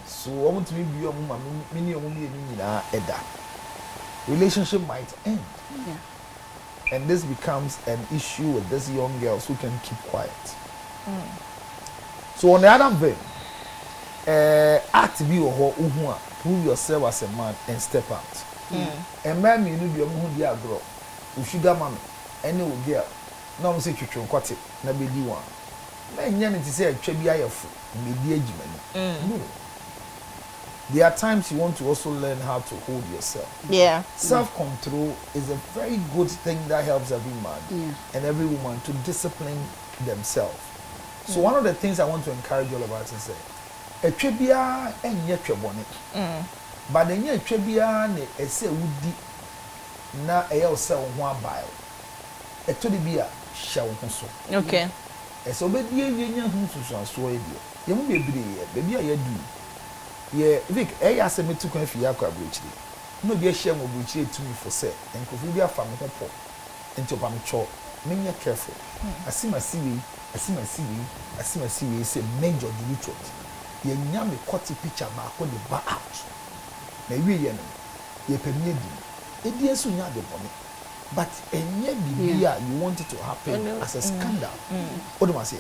So I want to be your mama, many only in Eda. Relationship might end. Yeah. And this becomes an issue with these young girls who can keep quiet. So on the other hand, act be or prove yourself as a man and step out. And man, you need your moon dear girl. You sugar mommy, any old girl. No one say you can cut it, na be the one. Man, you need to say a chebia of media. No. There are times you want to also learn how to hold yourself. Yeah. Self-control is a very good thing that helps every man and every woman to discipline themselves. So one of the things I want to encourage all about is a tribia and yet bonnet. But then yet tribia ne say woody na a yourself one bile. A to the beer shall so. Okay. So baby you who to so idea. You won't be baby I do. Yeah, Vic, I asked me to come for your bridge. No, be a shame of which to me for say, and could be a family pop into a mature. Many careful. I see my CV, I see my CV, I see my CV, say major deleted. Ye nyam a cotty picture mark on the bar out. May we ye permit it dear soon the bonnet. But and yet you want it to happen as a scandal. What do I say?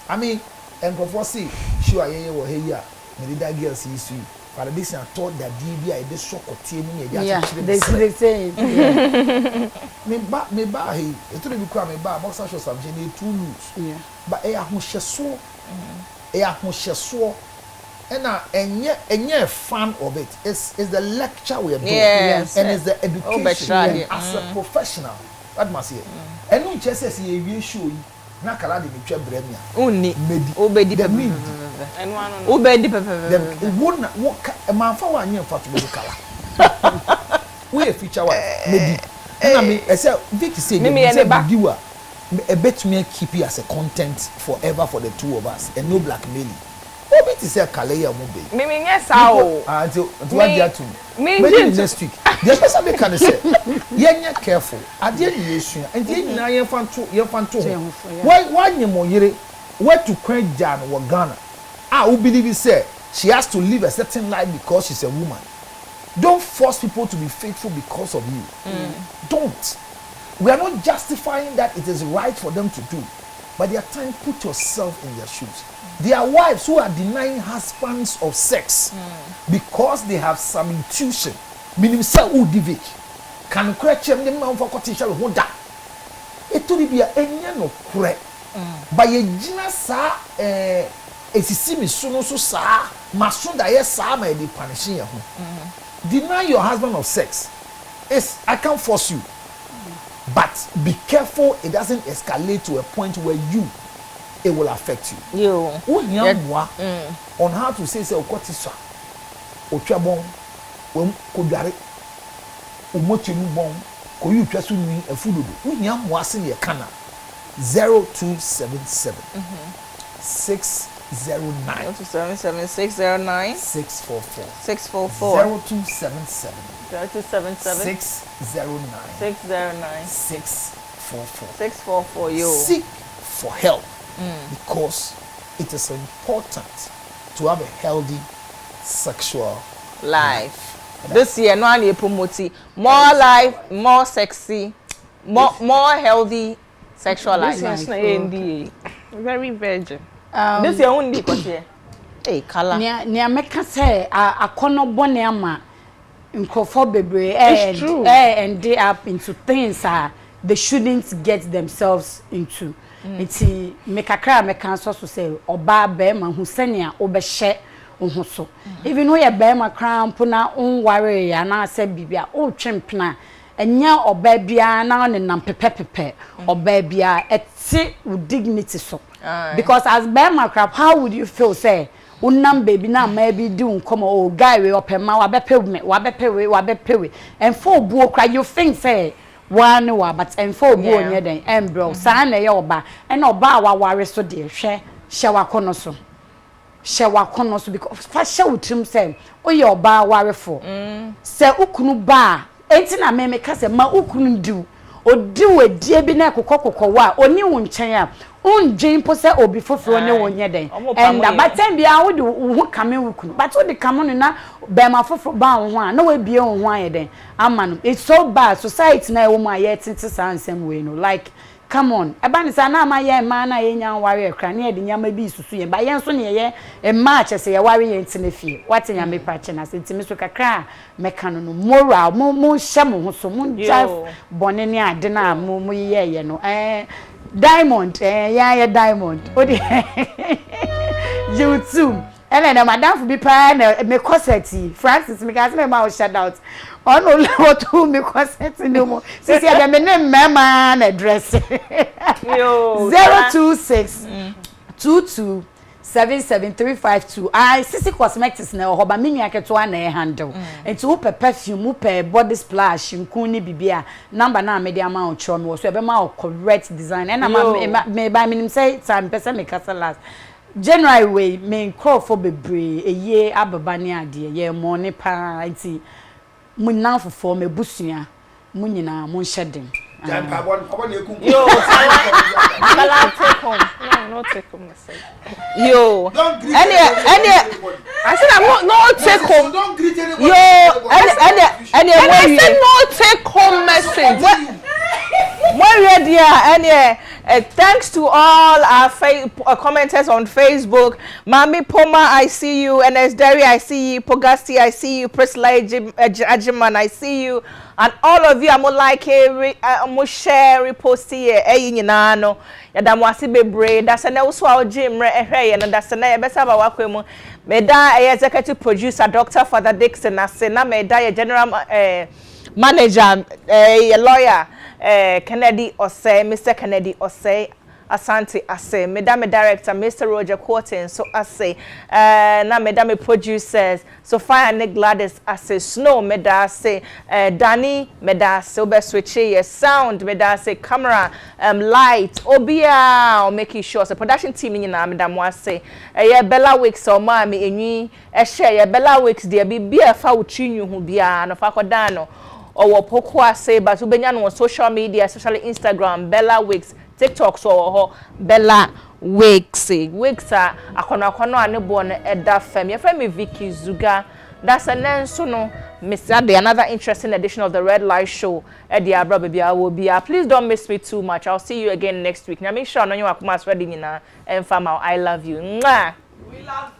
I mean, and before say, sure, ye were here. Me that girl sees you. But this I thought that DB I did shock or team me. Yeah, they say. Me ba he. It will be quite me ba. Boxer shows something they too loose. Yeah. But I who she so. I who she so. And yet fan of it. It's the lecture we are doing. Yes. And it's the education as a professional. That must say. And no just says you show you. Na kala de betwa bremia onni medi obedi the mean and one obedi pepe the one what man fa wa anya fa to be kala we a feature wa medi na me I say Vic say me be wa a bet me keep it as a content forever for the two of us and no blackmailing obeti say kala ya mo be me yes how until what dia to me next week the person be can say yenya careful ade ni yesu and dey na ye fanto why nyemo yire where to kwen jan wo Ghana who believe say she has to live a certain life because she's a woman. Don't force people to be faithful because of you. Don't. We are not justifying that it is right for them to do, but there are times put yourself in their shoes. There are wives who are denying husbands of sex because they have some intuition. Meaning, say, who divik can correct them the man for cottage who da. It will be a no correct. By a gina sa esisi mi suno so sa masunda ye sa ma dey punishing you. Deny your husband of sex. I can't force you. But be careful it doesn't escalate to a point where it will affect you. On how to say okotisa otwabon won kodware omochenu bon ko yu twaso ni afudodo unya moase ne kana 0277 609 0277 609 644 644 0277 609 644 yo. Seek for help because it is important to have a healthy sexual life. This year, no one promoting more life, more sexy, more healthy sexual life. This year, very virgin. This year only because here. Hey, color. Nia meka say akono bone ama nkofo bebre and they up into things they shouldn't get themselves into. Iti mekakra meka so say oba be ma hu senia obehye so even though your bema cramp na worry ya na say bibia o twempena enya oba bia na ne nam pepepepe oba bia eti dignity so because as bema crap how would you feel say unam baby na maybe do come o guy we opema wa bepe we and for buo cry you think say one wa but and for buo nye den embro sa na ye oba and oba wa ware so de hwe wakono so shewakono so because fa shewutrim say oye oba warefo se ukunu ba enti na me ka se ma ukunu du odi we die bi na kokokoko wa oni wo nchen a unjin po se obi foforo ne wonye den and abatem bia wo de wo kame wo kunu but wo de kame no na be ma foforo ba wo ho a na we bie wo ho aye den ama no it's so bad society na e wo mu aye tete sansem we no like come on ebani sa na ma ye ma na ye nyan ware ekra na ye de nyama bi susu ye ba ye so ne ye e ma chese ye ware ye ntine fie what nya me pa che na se ntime so kakra me kanu no moral mo hye mo ho so mo drive bone ne ade na mo ye no diamond ya diamond odi you too ele na madam fu bi pa na me corset Francis me ka say ma o shout out on o to me corset no mo sisi ya me ne mema na dress yo 026 22 77352 sisi cosmetics na ho ba menua keto na handle enti wo perfume wo body splash nkuni bibia number na me dia ma o chro me wo so e be ma o correct design na me ba minim say time person me kasa last January way me call for bebre eye ababa ne ade ye mo ne pa enti munna fofo me busua munyina mo nhyeden yo, take home. No, take home message. Yo, any. I said no take home. Don't greet anyone. Yo, any. I said no take home message. When we're there, thanks to all our commenters on Facebook. Mami Poma, I see you. NS Derry, I see you. Pogasti, I see you. Priscilla Ajiman, I see you. And all of you, I'm like I'm share, repost here. No. Yada mwasi bebre. That's an also our gym and that's an besa ba wakwemu. Meda executive producer Dr. Father Dixon Asena meda general manager lawyer Kennedy Osei, Mr. Kennedy Osei Asante Ase, Madame Director Mr. Roger Quarton, so Ase, na Madame Producers, Sophia and Gladys Ase, Snow Medase, Danny Medase, Obe Switchy, Sound Medase, Camera, Light, Obia, making sure so production team in Madame Wase, Bella Wicks or Mammy, share Bella Wicks, dear be a foul chin who be an of Acodano. Or Pokwa say, but Ubenian on social media, especially Instagram, Bella Wicks, TikTok, so Bella Wicks. Wicks are a corner and born at that femme. Your friend Vicky Zuga. That's an answer, no, Miss Ade. Another interesting edition of the Red Light Show at the Abra Baby. I will be. Please don't miss me too much. I'll see you again next week. Now, make sure you are ready, and fam, I love you. Mwah. We love